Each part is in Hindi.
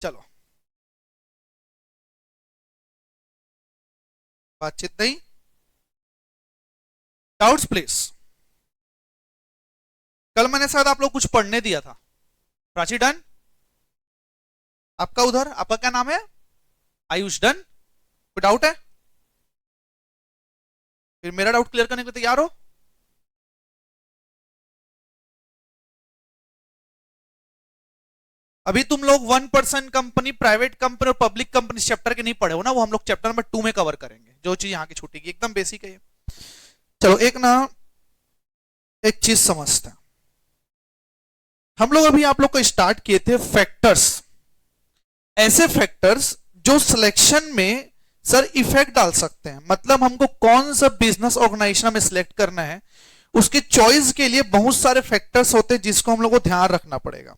चलो, बातचीत नहीं, डाउट्स प्लीज। कल मैंने शायद आप लोग कुछ पढ़ने दिया था। प्राची डन? आपका उधर, आपका क्या नाम है? आयुष डन? कोई डाउट है? फिर मेरा डाउट क्लियर करने के लिए तैयार हो? अभी तुम लोग 1% कंपनी, प्राइवेट कंपनी और पब्लिक कंपनी चैप्टर के नहीं पढ़े हो ना, वो हम लोग चैप्टर नंबर 2 में कवर करेंगे। जो चीज यहाँ की छूटेगी एकदम बेसिक है ये। चलो एक ना, एक चीज समझते हैं हम लोग। अभी आप लोग को स्टार्ट किए थे फैक्टर्स, ऐसे फैक्टर्स जो सिलेक्शन में सर इफेक्ट डाल सकते हैं। मतलब हमको कौन सा बिजनेस ऑर्गेनाइजेशन में सिलेक्ट करना है, उसके चॉइस के लिए बहुत सारे फैक्टर्स होते हैं जिसको हम लोग को ध्यान रखना पड़ेगा।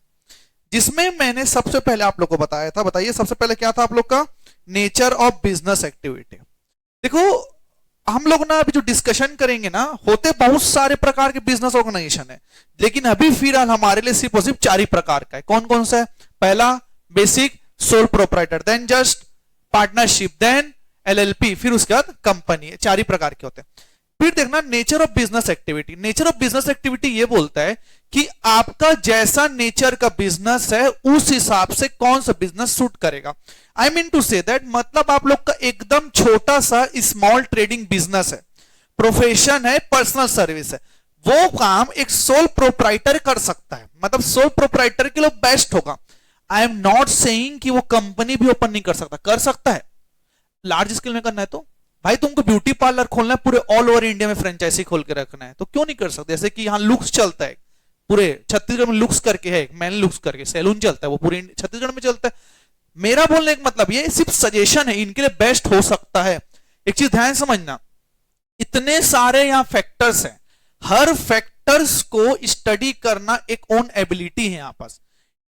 जिसमें मैंने सबसे पहले आप लोग को बताया था, बताइए सबसे पहले क्या था आप लोग का? Nature of business activity. देखो हम लोग ना अभी जो डिस्कशन करेंगे ना, होते बहुत सारे प्रकार के बिजनेस ऑर्गेनाइजेशन है, लेकिन अभी फिलहाल हमारे लिए सिर्फ और सिर्फ 4 ही प्रकार का है। कौन कौन सा है? पहला basic sole proprietor, then just partnership, then LLP, फिर उसके बाद कंपनी। 4 ही प्रकार के होते हैं। फिर देखना nature of business activity. Nature of business activity ये बोलता है कि आपका जैसा नेचर का बिजनेस है उस हिसाब से कौन सा बिजनेस सूट करेगा। I mean to say that, मतलब आप लोग का एकदम छोटा सा स्मॉल ट्रेडिंग बिजनेस है, प्रोफेशन है, पर्सनल सर्विस है, वो काम एक सोल प्रोप्राइटर कर सकता है। मतलब सोल प्रोप्राइटर के लिए बेस्ट होगा। आई एम नॉट सेइंग कि वो कंपनी भी ओपन नहीं कर सकता, कर सकता है। लार्ज स्केल में करना है तो भाई तुमको ब्यूटी पार्लर खोलना है, पूरे ऑल ओवर इंडिया में फ्रेंचाइजी खोल के रखना है, तो क्यों नहीं कर सकते? जैसे कि यहाँ लुक्स चलता है, पूरे छत्तीसगढ़ में लुक्स करके है, मैन लुक्स करके सैलून चलता है, वो पूरे छत्तीसगढ़ में चलता है। मेरा बोलने का मतलब ये सिर्फ सजेशन है, इनके लिए बेस्ट हो सकता है। एक चीज ध्यान समझना, इतने सारे यहाँ फैक्टर्स हैं, हर फैक्टर्स को स्टडी करना एक ओन एबिलिटी है। यहाँ पास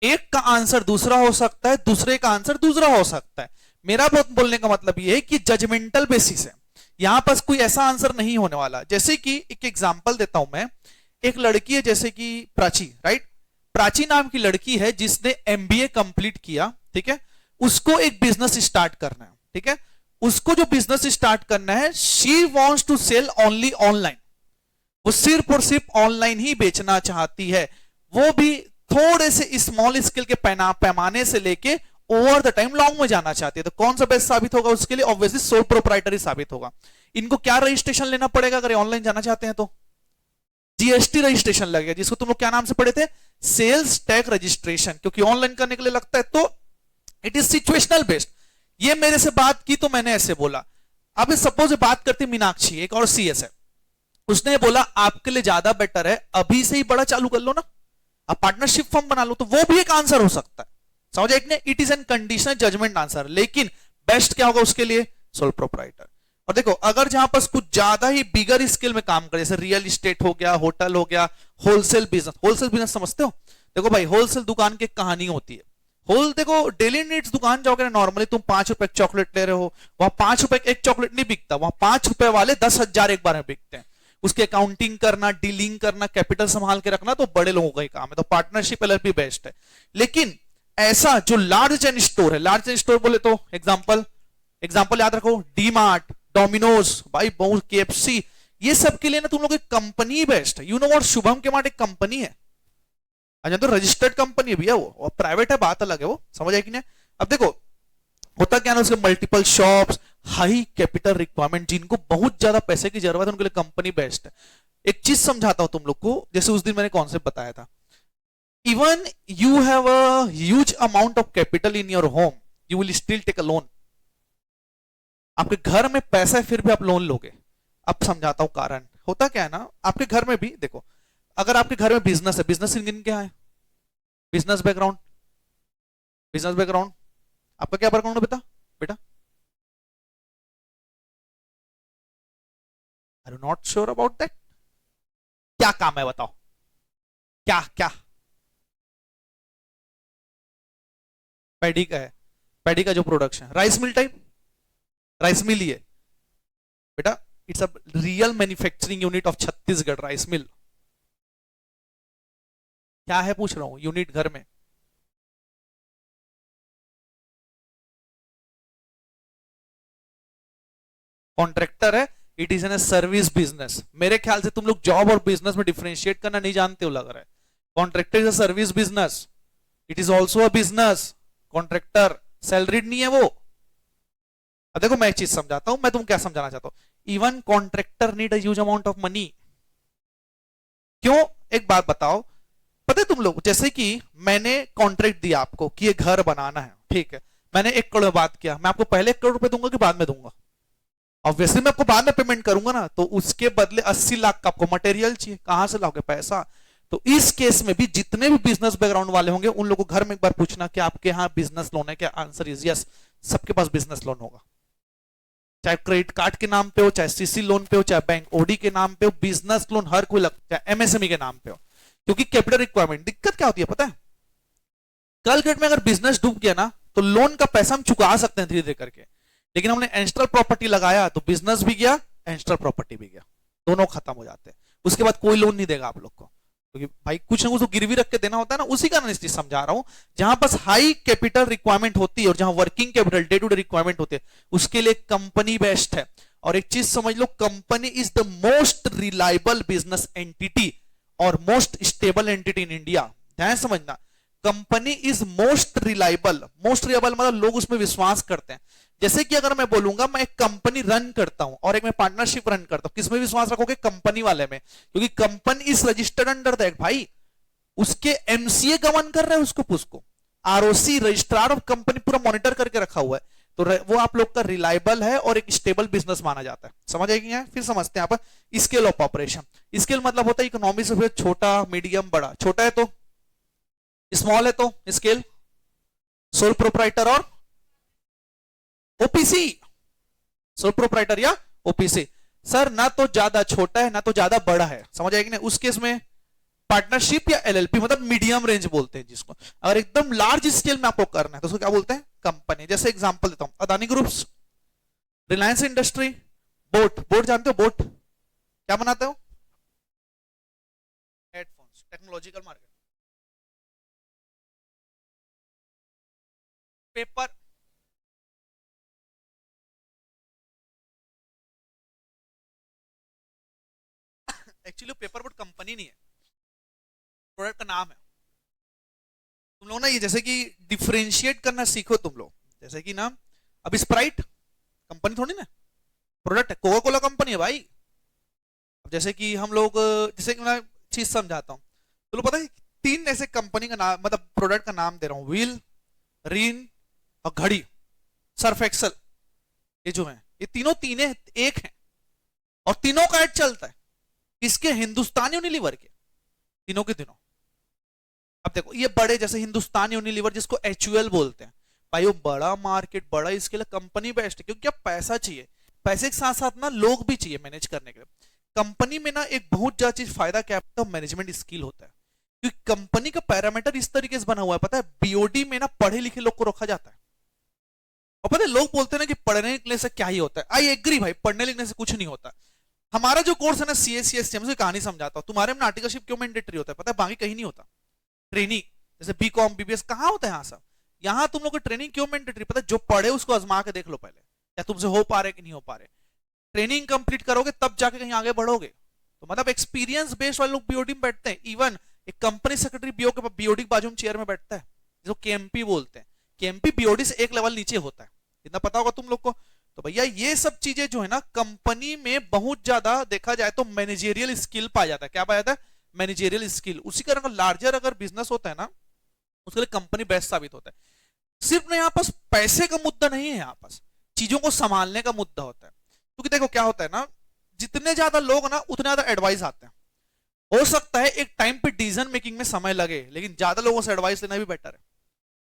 एक का आंसर दूसरा हो सकता है, दूसरे का आंसर दूसरा हो सकता है। मेरा बहुत बोलने का मतलब यह है कि जजमेंटल बेसिस है, यहां पास कोई ऐसा आंसर नहीं होने वाला। जैसे कि एक एग्जांपल देता हूं मैं, एक लड़की है जैसे कि प्राची, राइट? प्राची नाम की लड़की है जिसने एमबीए कंप्लीट किया, ठीक है? उसको एक बिजनेस स्टार्ट करना है, ठीक है? उसको जो बिजनेस स्टार्ट करना है, she wants to sell only online, वो सिर्फ और सिर्फ ऑनलाइन ही बेचना चाहती है, वो भी थोड़े से स्मॉल स्केल के पैमाने से लेके ओवर द टाइम लॉन्ग में जाना चाहती है। तो कौन सा बेस्ट साबित होगा उसके लिए? ऑब्वियसली सोल प्रोप्राइटरी साबित होगा। इनको क्या रजिस्ट्रेशन लेना पड़ेगा अगर ऑनलाइन जाना चाहते हैं? तो जीएसटी रजिस्ट्रेशन लगेगा, जिसको तुम लोग क्या नाम से पढ़े थे? Sales tax registration. क्योंकि ऑनलाइन करने के लिए लगता है, तो इट इज सिचुएशनल बेस्ड। ये मेरे से बात की तो मैंने ऐसे बोला। अब सपोज बात करती मीनाक्षी, एक और सीएस है, उसने बोला आपके लिए ज्यादा बेटर है अभी से ही बड़ा चालू कर लो ना, अब पार्टनरशिप फर्म बना लो, तो वो भी एक आंसर हो सकता है। समझ आए? It is an conditional judgement answer, लेकिन बेस्ट क्या होगा उसके लिए? Sole proprietor. और देखो अगर जहां पर कुछ ज्यादा ही बिगर स्केल में काम करे, जैसे रियल एस्टेट हो गया, होटल हो गया, होलसेल बिजनेस। होलसेल बिजनेस समझते हो? देखो भाई होलसेल दुकान की कहानी होती है। देखो डेली नीड्स दुकान जाओगे ना, नॉर्मली तुम 5 रुपए चॉकलेट ले रहे हो, वहां 5 रुपए एक चॉकलेट नहीं बिकता, वहां 5 रुपए वाले 10,000 एक बार में बिकते हैं। उसकी अकाउंटिंग करना, डीलिंग करना, कैपिटल संभाल के रखना तो बड़े लोगों का ही काम है। तो पार्टनरशिप एलएलपी बेस्ट है। लेकिन ऐसा जो लार्ज चेन स्टोर है, लार्ज चेन स्टोर बोले तो एग्जांपल याद रखो, डी मार्ट, डोमिनोज, भाई बहुत, केएफसी, ये सब के लिए ना तुम लोग एक कंपनी बेस्ट है। यू नो व्हाट, शुभम के मार्ट एक कंपनी है, अच्छा तो रजिस्टर्ड कंपनी है भैया, वो प्राइवेट है, बात अलग है, वो समझ आए कि नहीं? अब देखो होता क्या ना, उसके multiple shops, high capital requirement, जिनको बहुत ज्यादा पैसे की जरूरत है उनके लिए कंपनी बेस्ट है। एक चीज समझाता हूं तुम लोग को, जैसे उस दिन मैंने कॉन्सेप्ट बताया था, even you have a huge amount of capital in your home, you will still take a loan. आपके घर में पैसा है फिर भी आप लोन लोगे। अब समझाता हूं कारण। होता क्या है ना, आपके घर में भी देखो, अगर आपके घर में बिजनेस है, बिजनेस इन क्या है? बिजनेस बैकग्राउंड, बिजनेस बैकग्राउंड, आपका क्या बैकग्राउंड है बेटा? बेटा are you not sure about that? क्या काम है बताओ? क्या क्या? पैडी का है, पैडी का जो production, rice mill type, rice mill ही है बेटा। It's a real manufacturing unit of Chhattisgarh, rice mill. क्या है पूछ रहा हूं, यूनिट घर में। कॉन्ट्रैक्टर है, it is N service business. मेरे ख्याल से तुम लोग जॉब और बिजनेस में डिफरेंशिएट करना नहीं जानते हो लग रहा है। Contractor is a service business, it is also a business. Contractor salaried नहीं है वो। अब देखो मैं एक चीज समझाता हूं, मैं तुम क्या समझाना चाहता हूं। Even contractor need a huge amount of money. क्यों? एक बात बताओ, पता है तुम लोग, जैसे कि मैंने कॉन्ट्रैक्ट दिया आपको कि ये घर बनाना है, ठीक है, मैंने 1 करोड़ बात किया, मैं आपको पहले 1 करोड़ रुपए दूंगा कि बाद में दूंगा? ऑब्वियसली मैं आपको बाद में पेमेंट करूंगा ना, तो उसके बदले 80 लाख का आपको मटेरियल चाहिए, कहां से लाओगे पैसा? तो इस केस में भी जितने भी बिजनेस बैकग्राउंड वाले होंगे उन लोगों को घर में एक बार पूछना कि आपके यहाँ बिजनेस लोन है क्या? आंसर इज यस, सबके पास बिजनेस लोन होगा, चाहे क्रेडिट कार्ड के नाम पे हो, चाहे सीसी लोन पे हो, चाहे बैंक ओडी के नाम पे हो, बिजनेस लोन हर कोई लगता है, एमएसएमई के नाम पे हो। क्योंकि कैपिटल रिक्वायरमेंट, दिक्कत क्या होती है पता है, कल डेट में अगर बिजनेस डूब गया ना तो लोन का पैसा हम चुका सकते हैं धीरे धीरे करके, लेकिन हमने एंस्ट्रल प्रॉपर्टी लगाया तो बिजनेस भी गया, एंस्ट्रल प्रॉपर्टी भी गया, दोनों खत्म हो जाते हैं। उसके बाद कोई लोन नहीं देगा आप लोग को, क्योंकि भाई कुछ ना कुछ तो गिरवी रख के देना होता है ना। उसी का मैं समझा रहा हूं, जहां पास हाई कैपिटल रिक्वायरमेंट होती है और जहां working capital day to day requirement होती है, उसके लिए कंपनी बेस्ट है। और एक चीज समझ लो, company is the most reliable business entity और most stable entity in India. ध्यान समझना, company is most reliable. Most reliable मतलब लोग उसमें विश्वास करते हैं। जैसे कि अगर मैं बोलूंगा मैं एक कंपनी रन करता हूं और एक मैं पार्टनरशिप रन करता हूं, किसमें विश्वास रखोगे? कंपनी वाले में, क्योंकि company is registered under that. भाई उसके एमसीए गवर्न कर रहे हैं उसको, उसको आरओसी रजिस्ट्रार ऑफ कंपनी पूरा मॉनिटर करके रखा हुआ है, तो वो आप लोग का रिलायबल है और एक स्टेबल बिजनेस माना जाता है। समझ आएगी? फिर समझते हैं आप स्केल ऑफ ऑपरेशन। स्केल मतलब होता है इकोनॉमी से छोटा, मीडियम, बड़ा। छोटा है तो स्मॉल है तो स्केल, सोल प्रोप्राइटर और ओपीसी, सोल प्रोप्राइटर या ओपीसी। सर ना तो ज्यादा छोटा है ना तो ज्यादा बड़ा है, समझ आएगी ना? उस केस में पार्टनरशिप या एलएलपी, मतलब मीडियम रेंज बोलते हैं जिसको। अगर एकदम लार्ज स्केल में आपको करना है तो उसको क्या बोलते हैं? कंपनी। जैसे एग्जांपल देता हूं, Adani groups, Reliance industry, boat. Boat जानते हो? बोट क्या बनाते हो? Headphones, technological market, paper, actually paper boat company नहीं है, प्रोडक्ट का नाम है। तुम लोग ना ये जैसे कि डिफरेंशिएट करना सीखो तुम लोग। जैसे कि ना अब स्प्राइट कंपनी थोड़ी ना, प्रोडक्ट है। कोका कोला कंपनी है भाई। अब जैसे कि हम लोग, जैसे कि मैं चीज समझाता हूँ, तो लोग पता है 3 ऐसे कंपनी का नाम, मतलब प्रोडक्ट का नाम दे रहा हूँ, व्हील, रीन और घड़ी, सर्फ एक्सल। ये जो है ये तीनों तीने एक हैं और तीनों का एड चलता है। इसके हिंदुस्तानी यूनिलीवर के, तीनों के तीनों। अब देखो ये बड़े, जैसे हिंदुस्तान यूनिलीवर जिसको एचयूएल बोलते हैं, भाई वो बड़ा मार्केट, बड़ा, इसके लिए कंपनी बेस्ट है। क्योंकि अब पैसा चाहिए, पैसे के साथ साथ ना लोग भी चाहिए मैनेज करने के लिए। कंपनी में ना एक बहुत ज्यादा चीज फायदा क्या है, मैनेजमेंट स्किल होता है। क्योंकि कंपनी का पैरामीटर इस तरीके से बना हुआ है, पता है, बीओडी में ना पढ़े लिखे लोग को रखा जाता है। और पता है लोग बोलते हैं ना कि पढ़ने लिखने से क्या ही होता है। आई एग्री भाई, पढ़ने लिखने से कुछ नहीं होता। हमारा जो कोर्स है ना सीएससी, मैं कहानी समझाता हूँ। तुम्हारे में आर्टिकलशिप क्यों मैंडेटरी होता है पता है? बाकी कहीं नहीं होता। ट्रेनिंग जैसे बीकॉम बीबीएस कहां होता है यहाँ सब? यहाँ तुम लोग को ट्रेनिंग क्यों मैंडेटरी पता है? जो पढ़े उसको आजमा के देख लो पहले, क्या तुमसे हो पा रहे कि नहीं हो पा रहे। ट्रेनिंग कंप्लीट करोगे तब जाके कहीं आगे बढ़ोगे। तो मतलब एक्सपीरियंस बेस्ड वाले लोग बीओडी में बैठते हैं। इवन एक कंपनी सेक्रेटरी बीओ के बीओडी के बाजू में चेयर में बैठता है, जिसको केएमपी बोलते हैं। केएमपी बीओडी से एक लेवल नीचे होता है, इतना पता होगा तुम लोग को। तो भैया ये सब चीजें जो है ना कंपनी में बहुत ज्यादा देखा जाए तो मैनेजेरियल स्किल पाया जाता है। क्या पाया जाता है? Managerial skill. उसी कारण लार्जर अगर बिजनेस होता है ना, उसके लिए कंपनी बेस्ट साबित होता है। सिर्फ ना यहाँ पास पैसे का मुद्दा नहीं है, यहाँ पास चीजों को संभालने का मुद्दा होता है। क्योंकि देखो क्या होता है ना, जितने ज्यादा लोग ना उतने ज्यादा एडवाइस आते हैं। हो सकता है एक टाइम पे डिसीजन मेकिंग में समय लगे, लेकिन ज्यादा लोगों से एडवाइस लेना भी बेटर है।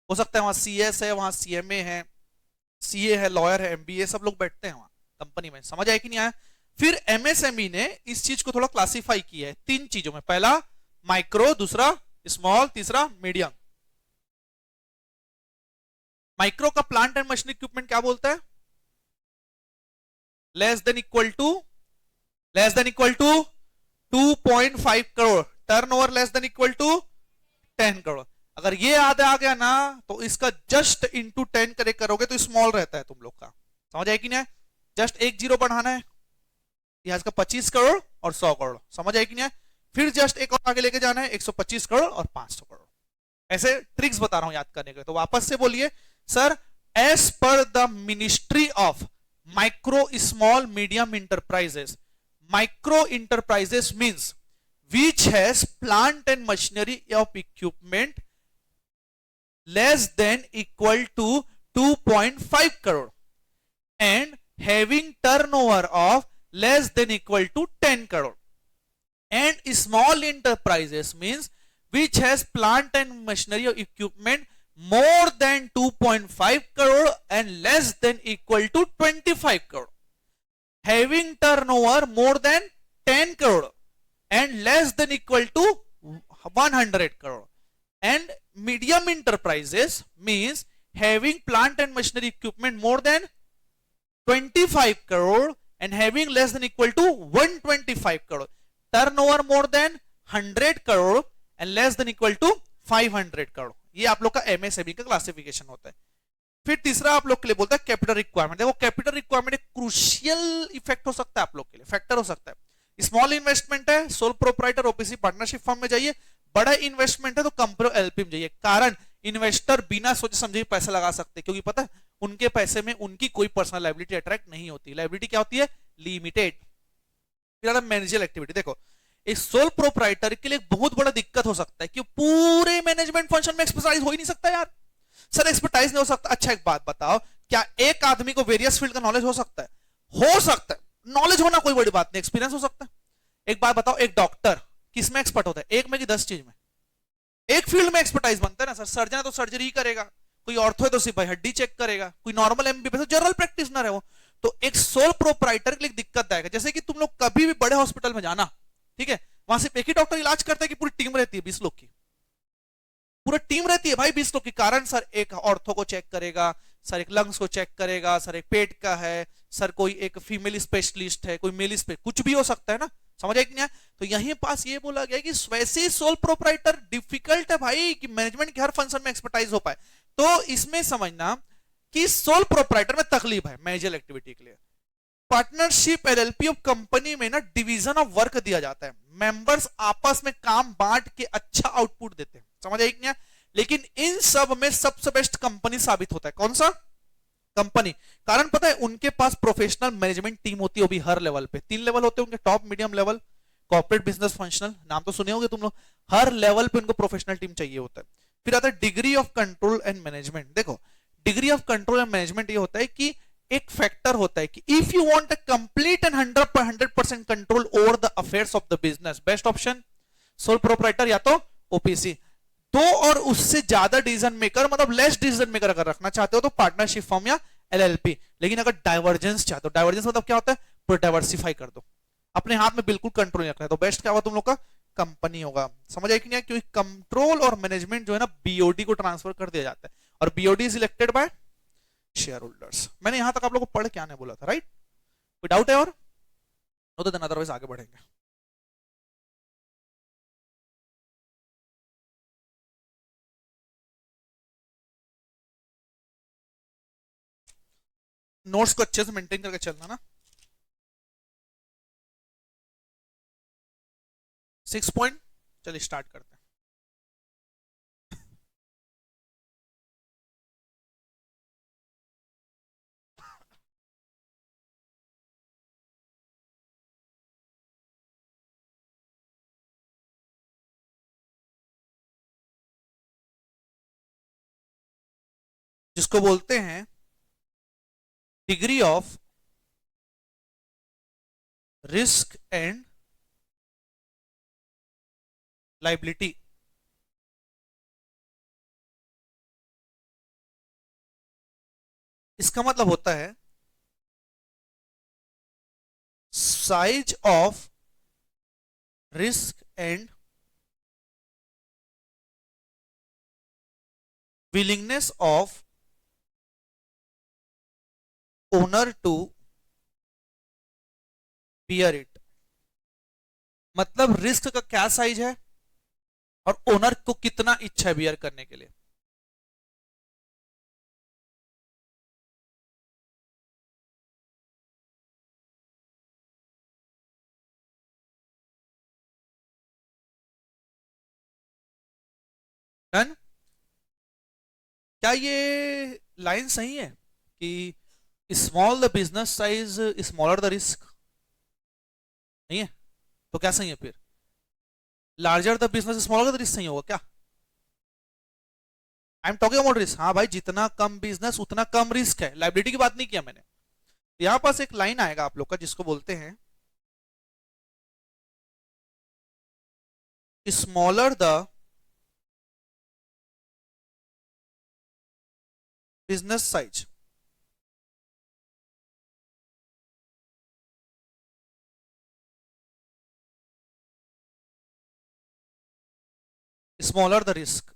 हो सकता है वहां सीएस है, वहां सीएमए है, सीए है, लॉयर है, एमबीए, सब लोग बैठते हैं वहां कंपनी में। समझ आया कि नहीं आया? फिर एमएसएमई ने इस चीज को थोड़ा क्लासिफाई किया है 3 चीजों में। पहला माइक्रो, दूसरा स्मॉल, तीसरा मीडियम। माइक्रो का प्लांट एंड मशीन इक्विपमेंट क्या बोलता है? Less than equal to 2.5 crore, turnover less than equal to 10 crore. अगर ये आधा आ गया ना तो इसका जस्ट इंटू 10 करे करोगे तो स्मॉल रहता है तुम लोग का। समझ आए कि नहीं? जस्ट एक जीरो बढ़ाना है, यहाँ का 25 करोड़ और 100 करोड़, समझ आए कि नहीं? फिर जस्ट एक और आगे लेके जाना है, 125 करोड़ और 500 करोड़। ऐसे ट्रिक्स बता रहा हूं याद करने के लिए। तो वापस से बोलिए sir, as per the ministry of micro small medium enterprises, micro enterprises means which has plant and machinery of equipment less than equal to 2.5 crore and having turnover of less than equal to 10 crore. And small enterprises means which has plant and machinery of equipment more than 2.5 crore and less than equal to 25 crore. Having turnover more than 10 crore and less than equal to 100 crore. And medium enterprises means having plant and machinery equipment more than 25 crore and having less than equal to 125 crore. Turnover more than 100 crore and less than equal to 500 crore. ये आप लोग का एमएसएमई का क्लासिफिकेशन होता है। फिर तीसरा आप लोग के लिए बोलता है कैपिटल रिक्वायरमेंट। देखो कैपिटल रिक्वायरमेंट एक क्रूशियल इफेक्ट हो सकता है आप लोग के लिए, फैक्टर हो सकता है। स्मॉल इन्वेस्टमेंट है, sole proprietor OPC partnership form में जाइए। बड़ा इन्वेस्टमेंट है तो कंपनी एलपी में जाइए। कारण इन्वेस्टर बिना सोचे समझे पैसा लगा सकते हैं, क्योंकि पता है उनके पैसे में उनकी कोई पर्सनल लायबिलिटी अट्रैक्ट नहीं होती। लायबिलिटी क्या होती है? लिमिटेड। फिर आता है मैनेजरियल एक्टिविटी। देखो एक सोल प्रोप्राइटर के लिए बहुत बड़ा दिक्कत हो सकता है कि पूरे मैनेजमेंट फंक्शन में एक्सपर्टाइज हो ही नहीं सकता यार। सर एक्सपर्टाइज नहीं हो सकता। अच्छा एक बात बताओ, क्या एक आदमी को वेरियस फील्ड का नॉलेज हो सकता है? हो सकता है। नॉलेज होना कोई बड़ी बात नहीं, एक्सपीरियंस हो सकता है। एक बात बताओ, एक डॉक्टर किस में एक्सपर्ट होता है? एक में कि 10 चीज में? एक फील्ड में एक्सपर्टाइज बनता है ना सर। सर्जन है तो सर्जरी करेगा, कोई ऑर्थो है तो सिर्फ हड्डी चेक करेगा, कोई नॉर्मल एमबीबीएस जनरल प्रैक्टिशनर है वो। तो एक सोल प्रोप्राइटर के लिए दिक्कत आएगा। जैसे कि तुम लोग कभी भी बड़े हॉस्पिटल में जाना, ठीक है, वहां सिर्फ एक ही डॉक्टर इलाज करता है कि पूरी टीम रहती है 20 लोग की? पूरा टीम रहती है भाई 20 लोग की। कारण सर एक ऑर्थो को चेक करेगा, सर एक लंग्स को चेक करेगा, सर एक पेट का है, सर कोई एक फीमेल स्पेशलिस्ट है, कोई मेल स्पेशलिस्ट, कुछ भी हो सकता है ना। समझ आए कि नहीं? तो यहीं पास ये बोला गया कि वैसे सोल प्रोप्राइटर डिफिकल्ट है भाई कि मैनेजमेंट के हर फंक्शन में एक्सपर्टाइज हो पाए। तो इसमें समझना कि सोल प्रोप्राइटर में तकलीफ है मैनेजरियल एक्टिविटी के लिए। पार्टनरशिप एलएलपी ऑफ कंपनी में ना डिवीजन ऑफ वर्क दिया जाता है। मेंबर्स आपस में काम बांट के अच्छा आउटपुट देते हैं। समझ आए कि नहीं? लेकिन इन सब में सबसे बेस्ट कंपनी साबित होता है। कौन सा? कंपनी। कारण पता है उनके पास प्रोफेशनल मैनेजमेंट टीम होती है, वो भी हर लेवल पे। 3 लेवल होते हैं उनके, top, medium level, corporate, business, functional. नाम तो सुने होंगे तुम लोग। हर लेवल पे उनको प्रोफेशनल टीम चाहिए होता है। फिर आता है degree of control and management. देखो degree of control and management ये होता है कि एक फैक्टर होता है कि if you want a complete and 100% control over the affairs of the business, best option sole proprietor या तो ओपीसी। दो और उससे ज्यादा डिसीजन मेकर, मतलब लेस डिसीजन मेकर अगर रखना चाहते हो तो पार्टनरशिप फॉर्म या एलएलपी। लेकिन अगर डाइवर्जेंस चाहते हो, डाइवर्जेंस मतलब क्या होता है? पूरा डाइवर्सिफाई कर दो, अपने हाथ में बिल्कुल कंट्रोल रखना है, तो बेस्ट क्या होगा तुम लोग का? कंपनी होगा। समझ आए कि नहीं? क्योंकि कंट्रोल और मैनेजमेंट जो है ना बीओडी को ट्रांसफर कर दिया जाता है, और BOD is elected by share holders. मैंने यहां तक आप लोगों को पढ़ के आने बोला था, राइट? कोई डाउट है? और तो देन अदरवाइज आगे बढ़ेंगे। नोट्स को अच्छे से मेंटेन करके चलना ना। 6 पॉइंट, चलिए स्टार्ट करते हैं। जिसको बोलते हैं degree of risk and liability. इसका मतलब होता है size of risk and willingness of owner to bear it. मतलब रिस्क का क्या साइज है और ओनर को कितना इच्छा है बियर करने के लिए। डन। क्या ये लाइन सही है कि small the business size smaller the risk? नहीं है तो क्या सही है फिर? Larger the business smaller the risk सही होगा क्या? I am talking about risk. हाँ भाई, जितना कम बिजनेस उतना कम रिस्क है, लाइबिलिटी की बात नहीं किया मैंने। यहां पास एक लाइन आएगा आप लोग का जिसको बोलते हैं smaller the business size smaller the risk.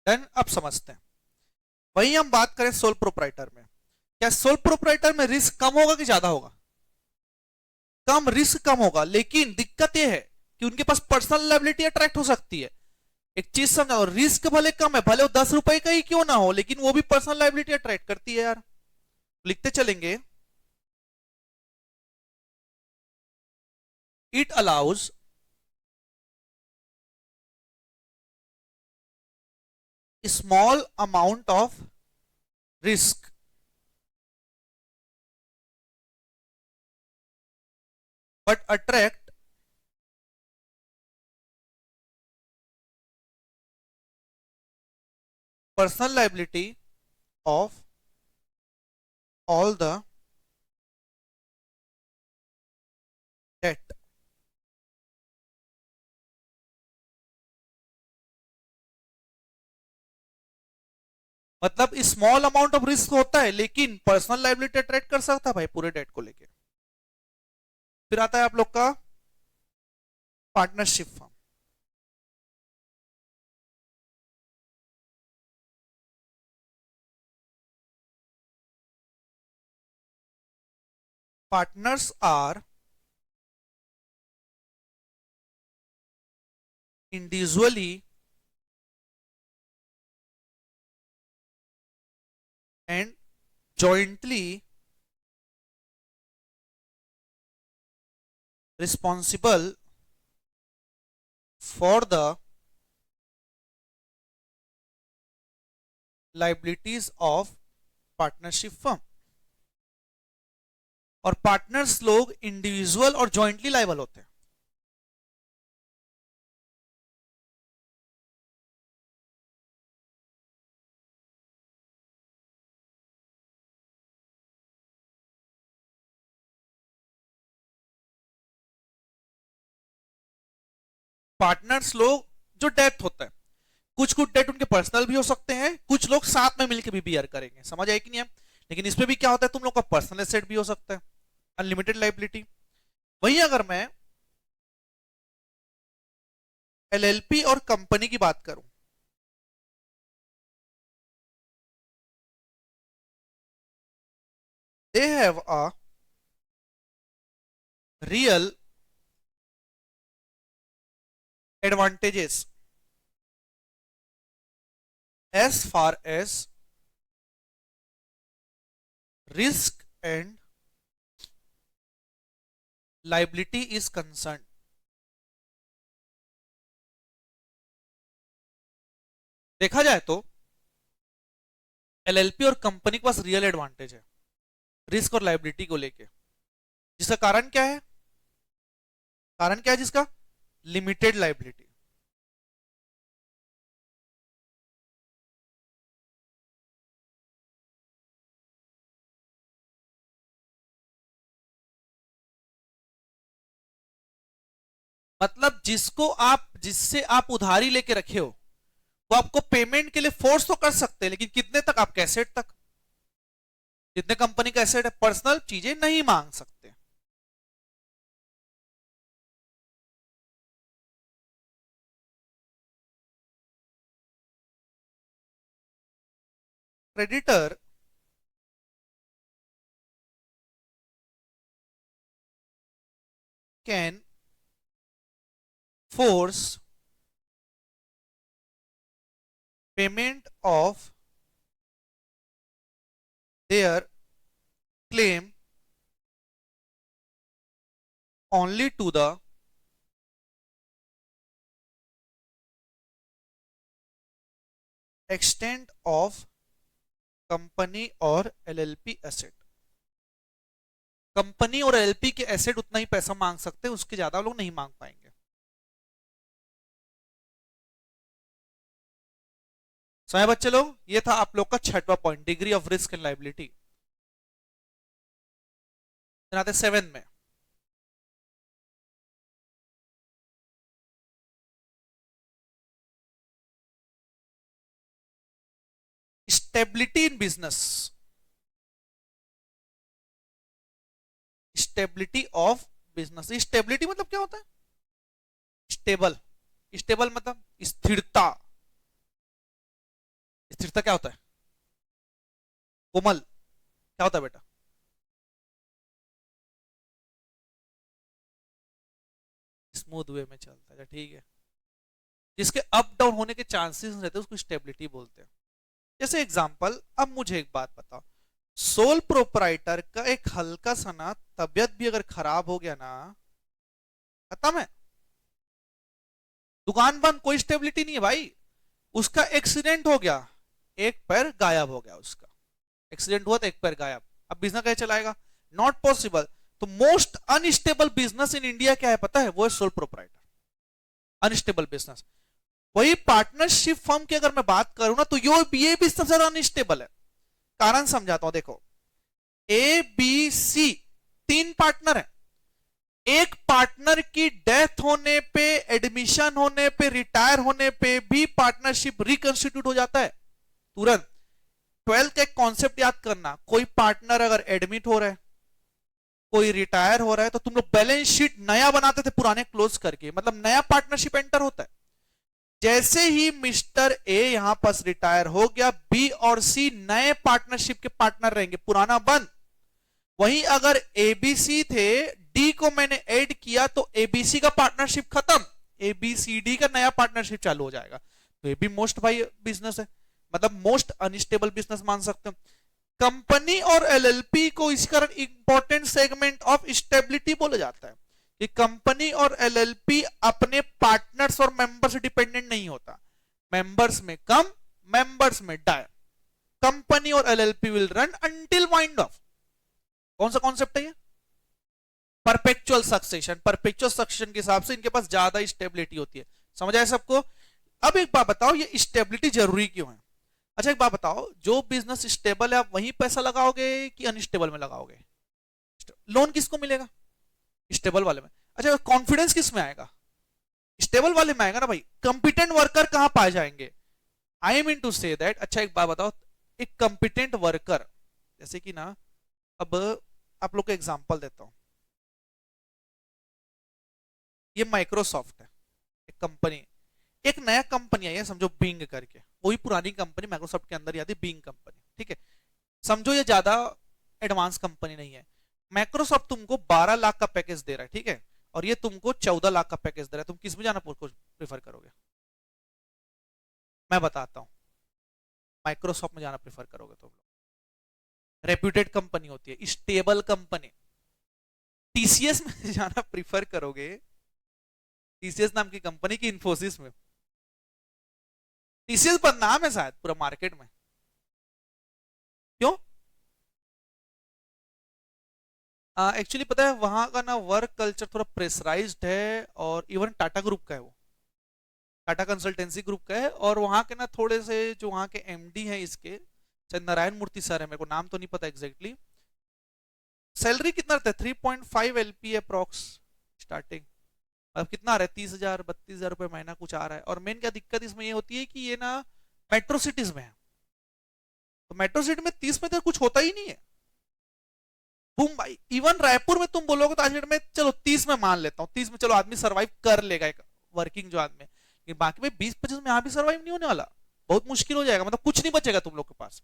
Then अब समझते हैं। वही हम बात करें सोल प्रोप्राइटर में। क्या सोल प्रोप्राइटर में रिस्क कम होगा कि ज्यादा होगा? कम रिस्क कम होगा, लेकिन दिक्कत यह है कि उनके पास पर्सनल लायबिलिटी अट्रैक्ट हो सकती है। एक चीज समझो, रिस्क भले कम है, भले वो 10 रुपए का ही क्यों ना हो, लेकिन वो भी पर्सनल लायबिलिटी अट्रैक्ट करती है यार। लिखते चलेंगे, it allows small amount of risk but attract personal liability of all the debt. मतलब स्मॉल अमाउंट ऑफ रिस्क होता है, लेकिन पर्सनल लायबिलिटी अट्रैक्ट कर सकता है भाई पूरे डेट को लेके। फिर आता है आप लोग का partnership firm. Partners are individually and jointly responsible for the liabilities of partnership firm. और पार्टनर्स लोग इंडिविजुअल और जॉइंटली लाइबल होते हैं। पार्टनर्स लोग जो डेथ होता है, कुछ कुछ डेट उनके पर्सनल भी हो सकते हैं, कुछ लोग साथ में मिलकर भी बियर करेंगे, समझ आए कि नहीं है? लेकिन इसमें भी क्या होता है, तुम लोग का पर्सनल एसेट भी हो सकता है, अनलिमिटेड लाइबिलिटी। वहीं अगर मैं एलएलपी और कंपनी की बात करूं, they have a real advantages as far as risk and liability is concerned। देखा जाए तो एलएलपी और कंपनी के पास रियल एडवांटेज है रिस्क और लायबिलिटी को लेके। जिसका कारण क्या है? कारण क्या है जिसका? Limited liability. मतलब जिससे आप उधारी लेके रखे हो, वो आपको पेमेंट के लिए फोर्स तो कर सकते हैं, लेकिन कितने तक? आपके एसेट तक। जितने कंपनी का एसेट है, पर्सनल चीजें नहीं मांग सकते। Creditor can force payment of their claim only to the extent of company और एलएलपी एसेट। कंपनी और एलएलपी के एसेट उतना ही पैसा मांग सकते हैं, उसके ज्यादा लोग नहीं मांग पाएंगे। समझ बच्चे लोग, ये था आप लोग का छठवां point, degree of risk and liability. आते 7 में, stability in business, stability of business. Stability मतलब क्या होता है? स्टेबल, स्टेबल मतलब स्थिरता। स्थिरता क्या होता है? कोमल क्या होता है बेटा? स्मूथ वे में चलता है, ठीक है। जिसके अप डाउन होने के चांसेस रहते हैं उसको स्टेबिलिटी बोलते हैं। जैसे एग्जांपल, अब मुझे एक बात बताओ, सोल प्रोपराइटर का एक हल्का सा ना तबियत भी अगर खराब हो गया ना, खत्म है, दुकान बंद, कोई स्टेबिलिटी नहीं है भाई। उसका एक्सीडेंट हो गया, एक पैर गायब हो गया, उसका एक्सीडेंट हुआ तो एक पैर गायब, अब बिजनेस कैसे चलाएगा? Not possible. तो most unstable business in India क्या है पता है? वो है सोल प्रोपराइटर, अनस्टेबल बिजनेस। वही पार्टनरशिप फर्म की अगर मैं बात करूं ना, तो ये भी सबसे ज्यादा अनस्टेबल है। कारण समझाता हूं, देखो, ए बी सी 3 पार्टनर है। एक पार्टनर की डेथ होने पे, एडमिशन होने पे, रिटायर होने पे भी पार्टनरशिप रिकंस्टिट्यूट हो जाता है तुरंत। 12th का एक कॉन्सेप्ट याद करना, कोई पार्टनर अगर एडमिट हो रहा है, कोई रिटायर हो रहा है, तो तुम लोग बैलेंस शीट नया बनाते थे पुराने क्लोज करके, मतलब नया पार्टनरशिप एंटर होता है। जैसे ही मिस्टर ए यहां पास रिटायर हो गया, बी और सी नए पार्टनरशिप के पार्टनर रहेंगे, पुराना बंद। वहीं अगर एबीसी थे, डी को मैंने ऐड किया, तो एबीसी का पार्टनरशिप खत्म, एबीसीडी का नया पार्टनरशिप चालू हो जाएगा। तो ये भी मोस्ट भाई बिजनेस है, मतलब मोस्ट अनस्टेबल बिजनेस मान सकते हो। कंपनी और एलएलपी को इस कारण इंपॉर्टेंट सेगमेंट ऑफ स्टेबिलिटी बोला जाता है कि कंपनी और एलएलपी अपने पार्टनर्स और मेंबर्स से डिपेंडेंट नहीं होता। मेंबर्स में कम, मेंबर्स में डाई। कंपनी और LLP will run until wind of. कौन सा कॉन्सेप्ट है ये? Perpetual succession. परपेचुअल सक्सेशन के हिसाब से इनके पास ज्यादा स्टेबिलिटी होती है। समझ आया सबको? अब एक बात बताओ, ये स्टेबिलिटी जरूरी क्यों है? अच्छा एक बात बताओ, जो बिजनेस स्टेबल है आप वहीं पैसा लगाओगे कि अनस्टेबल में लगाओगे? लोन किसको मिलेगा? स्टेबल वाले में। अच्छा कॉन्फिडेंस किस में आएगा? स्टेबल वाले में आएगा ना भाई। कंपिटेंट वर्कर कहां पाए जाएंगे? I mean to say that, अच्छा एक बात बताओ, एक कंपिटेंट वर्कर, जैसे कि ना, अब आप लोग को एग्जांपल देता हूं, ये माइक्रोसॉफ्ट है, एक कंपनी, एक नया कंपनी आई है, समझो बिंग करके, वही पुरानी कंपनी माइक्रोसॉफ्ट के अंदर ही आती है, बिंग कंपनी, ठीक है। समझो ये ज्यादा एडवांस कंपनी नहीं है। माइक्रोसॉफ्ट तुमको 12 लाख का पैकेज दे रहा है, ठीक है, और ये तुमको 14 लाख का पैकेज दे रहा है, तुम किस में जाना प्रेफर करोगे? मैं बताता हूं, माइक्रोसॉफ्ट में जाना प्रेफर करोगे तुम लोग। रेप्यूटेड कंपनी होती है, स्टेबल कंपनी। टीसीएस में जाना प्रेफर करोगे? टीसीएस नाम की कंपनी की, इंफोसिस में। टीसीएस बदनाम है शायद पूरा मार्केट में, क्यों? एक्चुअली पता है वहां का ना वर्क कल्चर थोड़ा प्रेशराइज्ड है, और इवन टाटा ग्रुप का है वो, टाटा कंसल्टेंसी ग्रुप का है, और वहां के ना थोड़े से जो वहां के एमडी हैं इसके, शायद नारायण मूर्ति सर है, मेरे को नाम तो नहीं पता एग्जैक्टली। सैलरी कितना रहता है? 3.5 एलपी अप्रॉक्स स्टार्टिंग। अब कितना आ रहा है? 30,000 32,000 रुपए महीना कुछ आ रहा है। और मेन क्या दिक्कत इसमें ये होती है कि ये ना मेट्रो सिटीज में है, तो मेट्रो सिटी में 30 में तो कुछ होता ही नहीं है। तुम भाई इवन रायपुर में तुम बोलोगे तो आज डेट में चलो 30 में मान लेता हूँ, 30 में चलो आदमी सर्वाइव कर लेगा, एक वर्किंग जो आदमी, लेकिन बाकी में 20-25 में यहाँ भी सर्वाइव नहीं होने वाला, बहुत मुश्किल हो जाएगा, मतलब कुछ नहीं बचेगा तुम लोग के पास।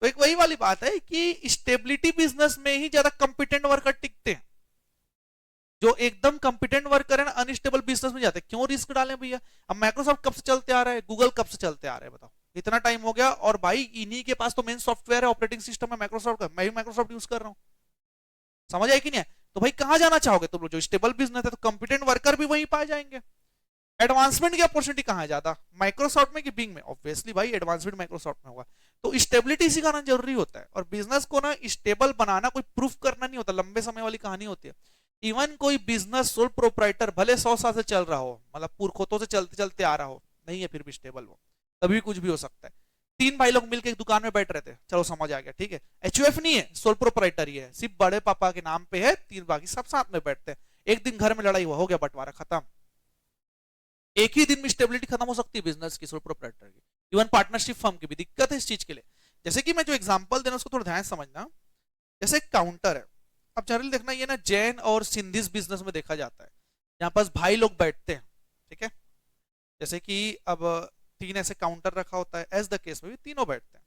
तो एक वही वाली बात है कि स्टेबिलिटी बिजनेस में ही ज्यादा कंपिटेंट वर्कर टिकते हैं। जो एकदम कंपिटेंट वर्कर है ना, अनस्टेबल बिजनेस में जाते हैं। क्यों रिस्क डालें भैया? अब माइक्रोसॉफ्ट कब से चलते आ रहा है, गूगल कब से चलते आ रहे हैं, बताओ, इतना टाइम हो गया, और भाई इन्हीं के पास तो मेन सॉफ्टवेयर है, ऑपरेटिंग सिस्टम है माइक्रोसॉफ्ट का, मैं भी माइक्रोसॉफ्ट यूज कर रहा हूँ। समझ आए कि नहीं है? तो भाई कहां जाना चाहोगे तुम लोग? जो स्टेबल बिजनेस है तो कॉम्पिटेंट वर्कर भी वहीं पाए जाएंगे। एडवांसमेंट की अपॉर्चुनिटी कहां है ज्यादा, माइक्रोसॉफ्ट में कि बिंग में? ऑब्वियसली भाई एडवांसमेंट माइक्रोसॉफ्ट में होगा। तो स्टेबिलिटी सिखाना जरूरी होता है, और बिजनेस को ना स्टेबल बनाना कोई प्रूफ करना नहीं होता, लंबे समय वाली कहानी होती है। इवन कोई बिजनेस सोल प्रोप्राइटर भले 100 साल से चल रहा हो, मतलब पुरखोतों से चलते चलते आ रहा हो, नहीं है फिर भी स्टेबल वो, कभी कुछ भी हो सकता है। तीन भाई लोग मिलकर एक दुकान में बैठ रहे थे, चलो समझ आ गया, ठीक है, एचयूएफ नहीं है, सोल प्रोप्राइटर ही है, सिर्फ बड़े पापा के नाम पे है, तीन बाकी सब साथ में बैठते हैं। एक दिन घर में लड़ाई हुआ, हो गया बंटवारा खत्म। एक ही दिन में स्टेबिलिटी खत्म हो सकती है बिजनेस की, सोल प्रोप्राइटर की। इवन पार्टनरशिप फर्म की भी दिक्कत है इस चीज के लिए। जैसे कि मैं जो एग्जांपल दे रहा हूं उसको थोड़ा ध्यान से समझना। जैसे एक काउंटर है, अब जनरली देखना ये ना जैन और सिंधीज बिजनेस में देखा जाता है, यहाँ पास भाई लोग बैठते हैं, ठीक है। जैसे कि अब तीन ऐसे काउंटर रखा होता है, एज द केस में भी तीनों बैठते हैं।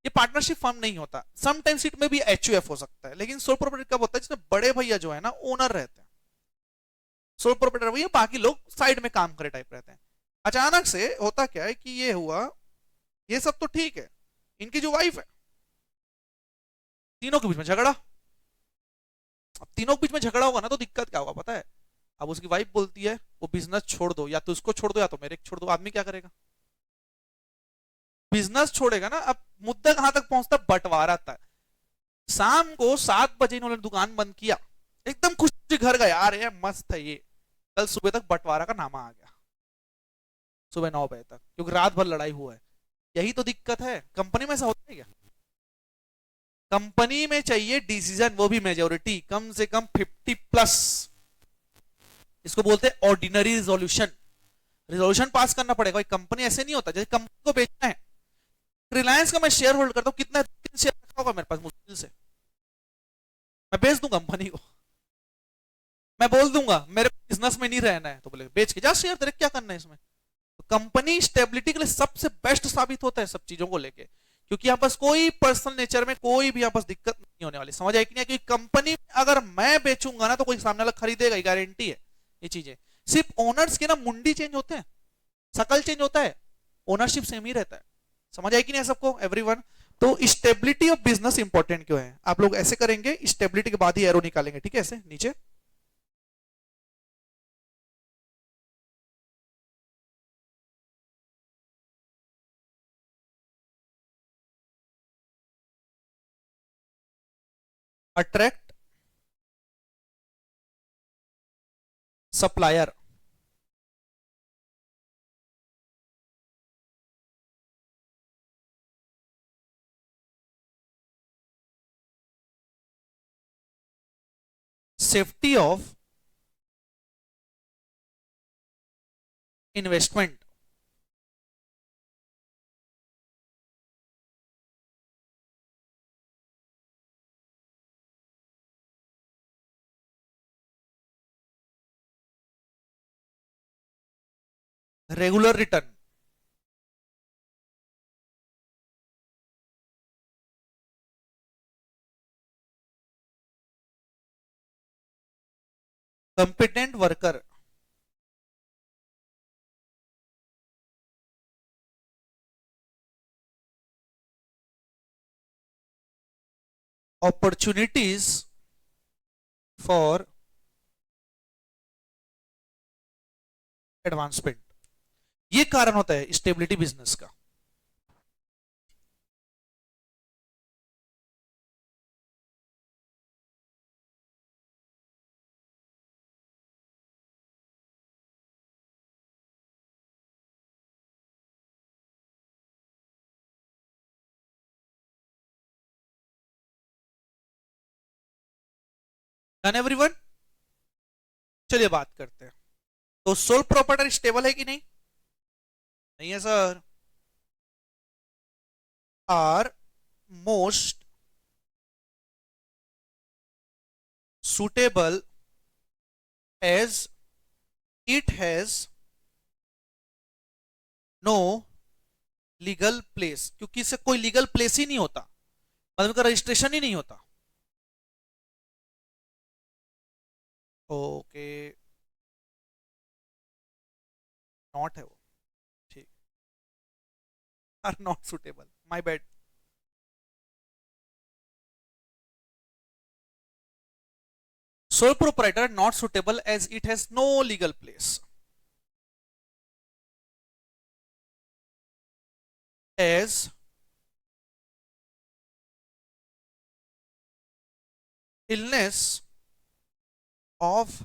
ये पार्टनरशिप फर्म नहीं होता, समटाइम्स इट में भी एचयूएफ हो सकता है, लेकिन सोल प्रोप्राइटर कब होता है? जिसमें बड़े भैया जो है ना ओनर रहते हैं, सोल प्रोप्राइटर भैया, बाकी लोग साइड में काम करे टाइप रहते हैं। अचानक से होता क्या है कि ये हुआ, ये सब तो ठीक है, इनकी जो वाइफ है, तीनों के बीच में झगड़ा। अब तीनों के बीच में झगड़ा होगा ना तो दिक्कत क्या होगा पता है? अब उसकी वाइफ बोलती है वो बिजनेस छोड़ दो, या तो उसको छोड़ दो या तो मेरे को छोड़ दो। आदमी क्या करेगा? बिजनेस छोड़ेगा ना। अब मुद्दा कहां तक पहुंचता है? बंटवारा तक। शाम को 7 बजे इन्होंने दुकान बंद किया, एकदम खुशी घर गया, यार ये मस्त है ये, कल सुबह तक बंटवारा का नामा आ गया, सुबह 9 बजे तक, क्योंकि रात भर लड़ाई हुआ है। यही तो दिक्कत है, कंपनी में ऐसा होता है क्या? कंपनी में चाहिए डिसीजन, वो भी मेजोरिटी, कम से कम 50+। इसको बोलते हैं ऑर्डिनरी रिजोल्यूशन। रिजोल्यूशन पास करना पड़ेगा भाई। कंपनी ऐसे नहीं होता, जैसे कंपनी को बेचना है, रिलायंस का मैं शेयर होल्ड करता हूँ, कितना शेयर रखा होगा मेरे पास मुश्किल से, मैं बेच दूं कंपनी को। मैं बोल दूंगा मेरे बिजनेस में नहीं रहना है, तो बोले बेच के जा शेयर, तेरे क्या करना है इसमें? तो कंपनी स्टेबिलिटी के लिए सबसे बेस्ट साबित होता है सब चीजों को लेके, क्योंकि यहाँ पास कोई पर्सनल नेचर में कोई भी यहाँ पास दिक्कत नहीं होने वाली। समझ आई कि नहीं? क्योंकि कंपनी अगर मैं बेचूंगा ना तो कोई सामने वाला खरीदेगा, गारंटी है ये चीजें। सिर्फ ओनर्स के ना मुंडी चेंज होते हैं, शकल चेंज होता है, ओनरशिप सेम ही रहता है। समझ आई कि नहीं सबको, एवरीवन? तो स्टेबिलिटी ऑफ बिजनेस इंपॉर्टेंट क्यों है? आप लोग ऐसे करेंगे, स्टेबिलिटी के बाद ही एरो निकालेंगे, ठीक है, ऐसे नीचे। Attract supplier, safety of investment, regular return, competent worker, opportunities for advancement. ये कारण होता है स्टेबिलिटी बिजनेस का। Done everyone? चलिए बात करते हैं। तो सोल प्रॉपर्टी स्टेबल है कि नहीं? नहीं है सर। Are most suitable as it has no legal place, क्योंकि इससे कोई लीगल प्लेस ही नहीं होता, मतलब का रजिस्ट्रेशन ही नहीं होता। ओके, नॉट है वो, ठीक, are not suitable, my bad. sole proprietor not suitable as it has no legal place. As illness of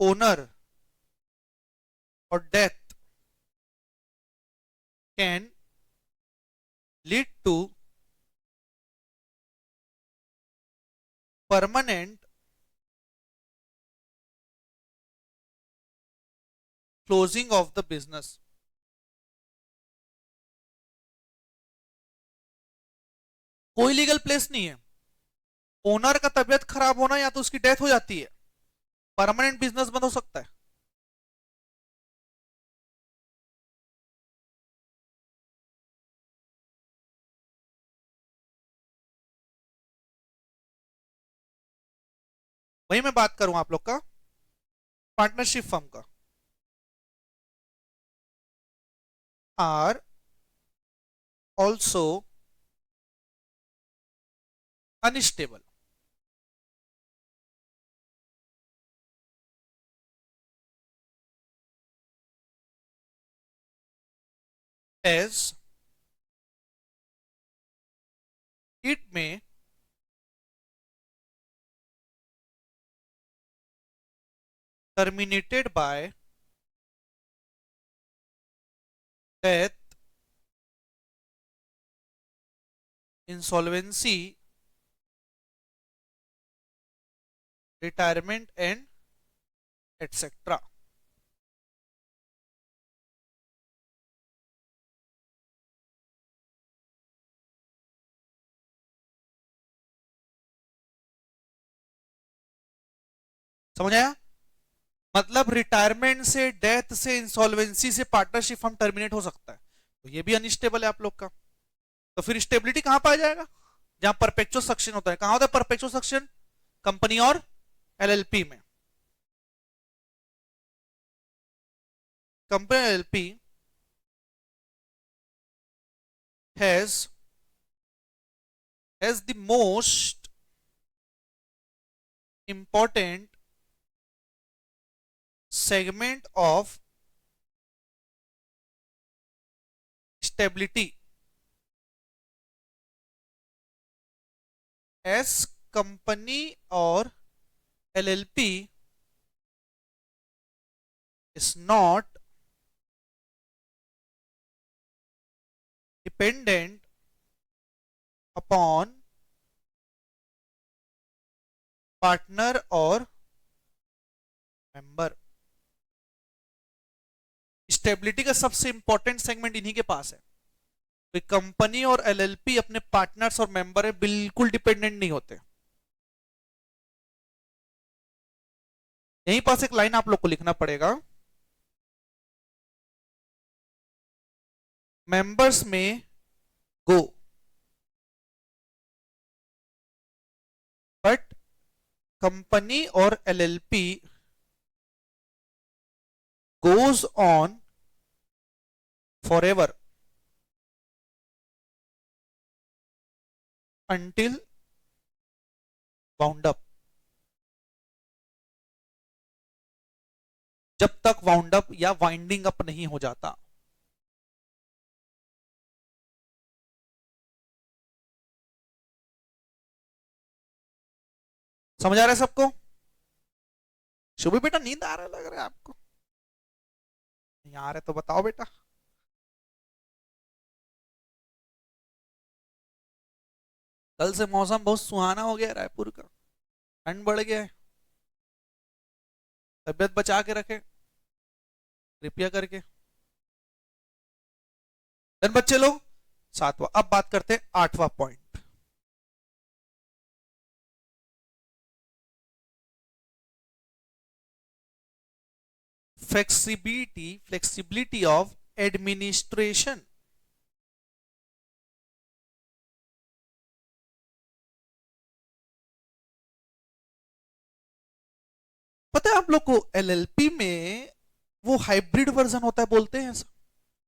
owner or death can lead to permanent closing of the business. कोई लीगल प्लेस नहीं है, ओनर का तबीयत खराब होना या तो उसकी डेथ हो जाती है, परमानेंट बिजनेस बंद हो सकता है। वही मैं बात करूं आप लोग का पार्टनरशिप फर्म का, are also unstable as it may terminated by death, insolvency, retirement and etc. समझ आया? मतलब रिटायरमेंट से, डेथ से, इंसॉल्वेंसी से पार्टनरशिप फर्म टर्मिनेट हो सकता है, तो ये भी अनस्टेबल है आप लोग का। तो फिर स्टेबिलिटी कहां पाया जाएगा? जहां परपेचुअल सक्सेशन होता है। कहां होता है परपेचुअल सक्सेशन? कंपनी और एलएलपी में। Company LLP has the most important segment of stability as company or LLP is not dependent upon partner और मेंबर। स्टेबिलिटी का सबसे इंपॉर्टेंट सेगमेंट इन्हीं के पास है। तो कंपनी और एलएलपी अपने पार्टनर्स और मेंबर में बिल्कुल डिपेंडेंट नहीं होते। यहीं पास एक लाइन आप लोग को लिखना पड़ेगा, मेंबर्स में गो बट कंपनी और LLP goes on forever until wound up। जब तक वाउंड अप या वाइंडिंग अप नहीं हो जाता। समझ आ रहा है सबको? शुभ बेटा नींद आ रहा लग रहा है आपको? नहीं आ रहा तो बताओ बेटा। कल से मौसम बहुत सुहाना हो गया रायपुर का, ठंड बढ़ गया है। तबियत बचा के रखें कृपया करके। डन बच्चे लोग? सातवां। अब बात करते हैं आठवां पॉइंट, फ्लेक्सिबिलिटी ऑफ एडमिनिस्ट्रेशन। पता है आप लोग को एलएलपी में वो हाइब्रिड वर्जन होता है, बोलते हैं ऐसा।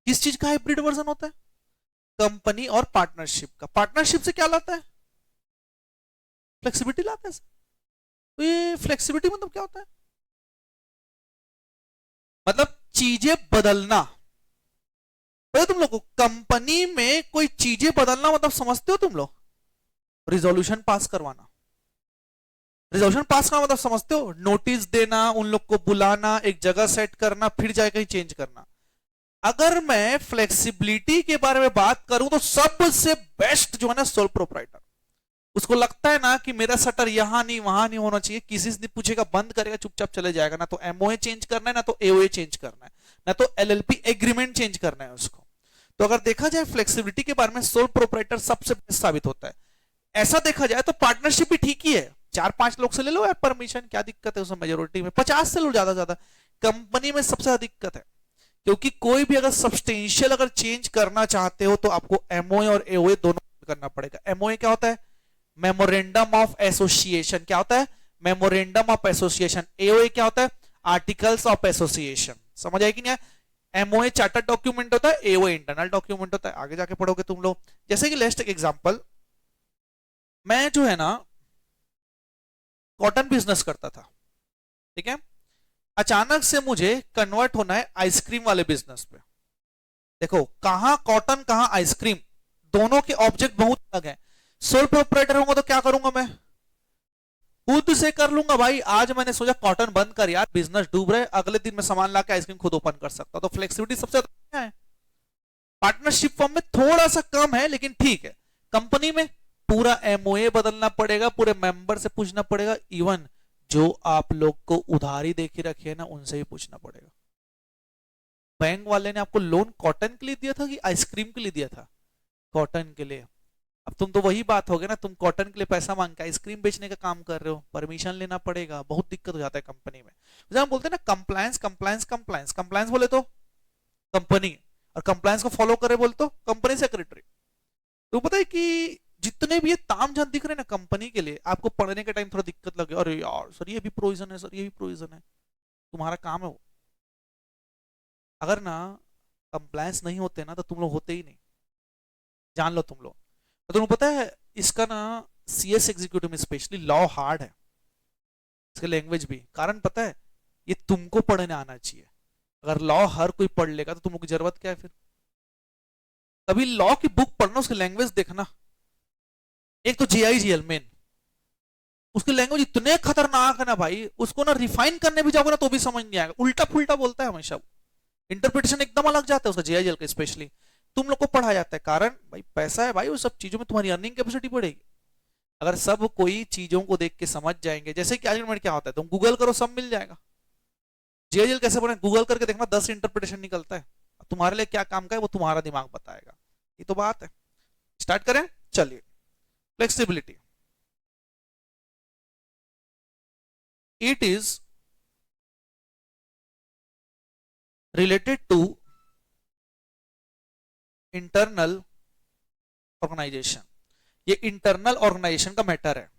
किस चीज का हाइब्रिड वर्जन होता है? कंपनी और पार्टनरशिप का। पार्टनरशिप से क्या लाता है? फ्लेक्सिबिलिटी लाता है। तो ये फ्लेक्सिबिलिटी मतलब क्या होता है? मतलब चीजें बदलना। तो तुम लोग को कंपनी में कोई चीजें बदलना मतलब समझते हो तुम लोग? रिजोल्यूशन पास करवाना। रिजोल्यूशन पास करना मतलब समझते हो? नोटिस देना, उन लोग को बुलाना, एक जगह सेट करना, फिर जाके कहीं चेंज करना। अगर मैं फ्लेक्सिबिलिटी के बारे में बात करूं तो सबसे बेस्ट जो है ना सोल प्रोप्राइटर। उसको लगता है ना कि मेरा शटर यहां नहीं वहां नहीं होना चाहिए, किसी से पूछेगा बंद करेगा, चुपचाप चले जाएगा। ना तो एमओए चेंज करना है, ना तो एओए चेंज करना है, ना तो एलएलपी एग्रीमेंट चेंज करना है उसको। तो अगर देखा जाए फ्लेक्सिबिलिटी के बारे में सोल प्रोप्राइटर सबसे बेस्ट साबित होता है। ऐसा देखा जाए तो पार्टनरशिप भी ठीक ही है। 4-5 लोग से ले लो यार परमिशन, क्या दिक्कत है उसमें? मेजोरिटी में 50 से लो ज्यादा ज्यादा। कंपनी में सबसे ज्यादा दिक्कत है, क्योंकि कोई भी अगर सब्सटेंशियल अगर चेंज करना चाहते हो तो आपको एमओए और एओए दोनों करना पड़ेगा। एमओए क्या होता है? Memorandum of association. क्या होता है? Memorandum of association. एओए क्या होता है? Articles of association. समझ आए कि नहीं? एमओए चार्टर डॉक्यूमेंट होता है, एओए इंटरनल डॉक्यूमेंट होता है। आगे जाके पढ़ोगे तुम लोग। जैसे कि लेट्स टेक एग्जांपल, मैं जो है ना कॉटन बिजनेस करता था, ठीक है? अचानक से मुझे कन्वर्ट होना है आइसक्रीम वाले बिजनेस पे। देखो कहां कॉटन कहां आइसक्रीम, दोनों के ऑब्जेक्ट बहुत अलग हैं। सोल प्रोप्राइटर होगा तो क्या करूंगा मैं? खुद से कर लूंगा भाई। आज मैंने सोचा कॉटन बंद कर यार, बिजनेस डूब रहे, अगले दिन मैं सामान लाके आइसक्रीम खुद ओपन कर सकता। तो फ्लेक्सिबिलिटी सबसे ज्यादा है। पार्टनरशिप फॉर्म में थोड़ा सा कम है लेकिन ठीक है। कंपनी में पूरा एमओए बदलना पड़ेगा, पूरे मेंबर से पूछना पड़ेगा, इवन जो आप लोग को उधारी देके रखे है ना उनसे भी पूछना पड़ेगा। बैंक वाले ने आपको लोन कॉटन के लिए दिया था कि आइसक्रीम के लिए दिया था? कॉटन के लिए। अब तुम तो वही बात हो गया ना, तुम कॉटन के लिए पैसा मांग के आइसक्रीम बेचने का काम कर रहे हो, परमिशन लेना पड़ेगा, बहुत दिक्कत हो जाता है कंपनी में। जब हम बोलते हैं ना कंप्लायंस कंप्लायंस कंप्लायंस, कंप्लायंस बोले तो कंपनी, और कंप्लायंस को फॉलो करे बोले तो कंपनी सेक्रेटरी। तो पता है कि जितने भी ये तामझाम दिख रहे हैं ना कंपनी के लिए, आपको पढ़ने के टाइम थोड़ा दिक्कत लगे, अरे यार सर ये भी प्रोविजन है, सर ये भी प्रोविजन है, तुम्हारा काम है वो। अगर ना कंप्लायंस नहीं होते ना तो तुम लोग होते ही नहीं, जान लो तुम लोग। तो तुम्हें पता है इसका ना सीएस एग्जीक्यूटिव में स्पेशली लॉ हार्ड है, इसका लैंग्वेज भी। कारण पता है? ये तुमको पढ़ने आना चाहिए। अगर लॉ हर कोई पढ़ लेगा तो तुमको जरूरत क्या है फिर? कभी लॉ की बुक पढ़ना, उसकी लैंग्वेज देखना। एक तो जेआईजीएल मेन, उसकी लैंग्वेज इतने खतरनाक है ना भाई, उसको ना रिफाइन करने भी जाओगे ना तो भी समझ नहीं आएगा, उल्टा फुल्टा बोलता है हमेशा। इंटरप्रिटेशन एकदम अलग जाता है उसका जेआईजीएल का स्पेशली। तुम लोग को पढ़ा जाता है, कारण भाई पैसा है भाई, वो सब चीजों में तुम्हारी अर्निंग कैपेसिटी बढ़ेगी। अगर सब कोई चीजों को देख के समझ जाएंगे, जैसे कि आर्गुमेंट क्या होता है, तुम गूगल करो सब मिल जाएगा। जेएलएल कैसे बने, गूगल करके देखना 10 इंटरप्रिटेशन निकलता है। तुम्हारे लिए क्या काम का है वो तुम्हारा दिमाग बताएगा। ये तो बात है। स्टार्ट करें, चलिए। Flexibility, it is related to internal organisation. ये इंटरनल ऑर्गेनाइजेशन का मैटर है।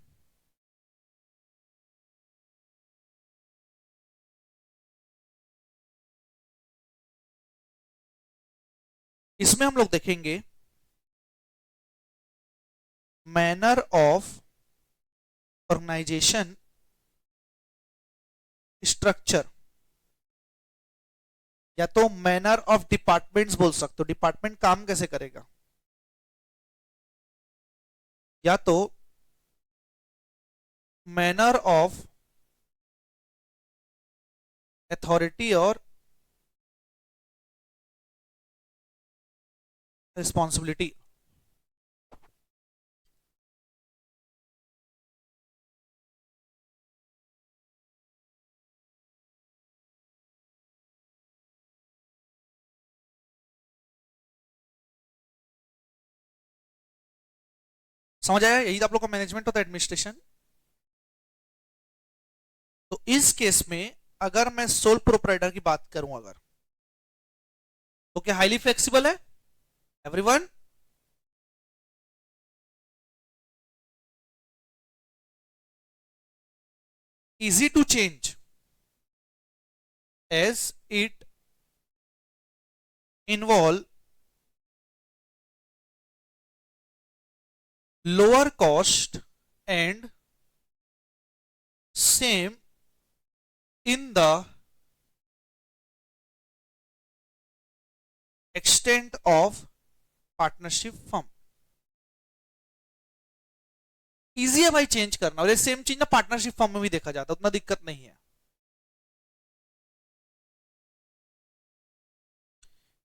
इसमें हम लोग देखेंगे मैनर ऑफ ऑर्गेनाइजेशन स्ट्रक्चर, या तो मैनर ऑफ डिपार्टमेंट्स बोल सकते हो, डिपार्टमेंट काम कैसे करेगा, या तो मैनर ऑफ अथॉरिटी और रिस्पॉन्सिबिलिटी। समझ आया? यही तो आप लोग का मैनेजमेंट होता है, एडमिनिस्ट्रेशन। तो इस केस में अगर मैं सोल प्रोप्राइटर की बात करूं अगर, तो क्या हाईली फ्लेक्सिबल है everyone? Easy to change as it involve lower cost and same in the extent of partnership firm. Easy है भाई चेंज करना, और ये सेम चीज ना पार्टनरशिप फर्म में भी देखा जाता है, उतना दिक्कत नहीं है।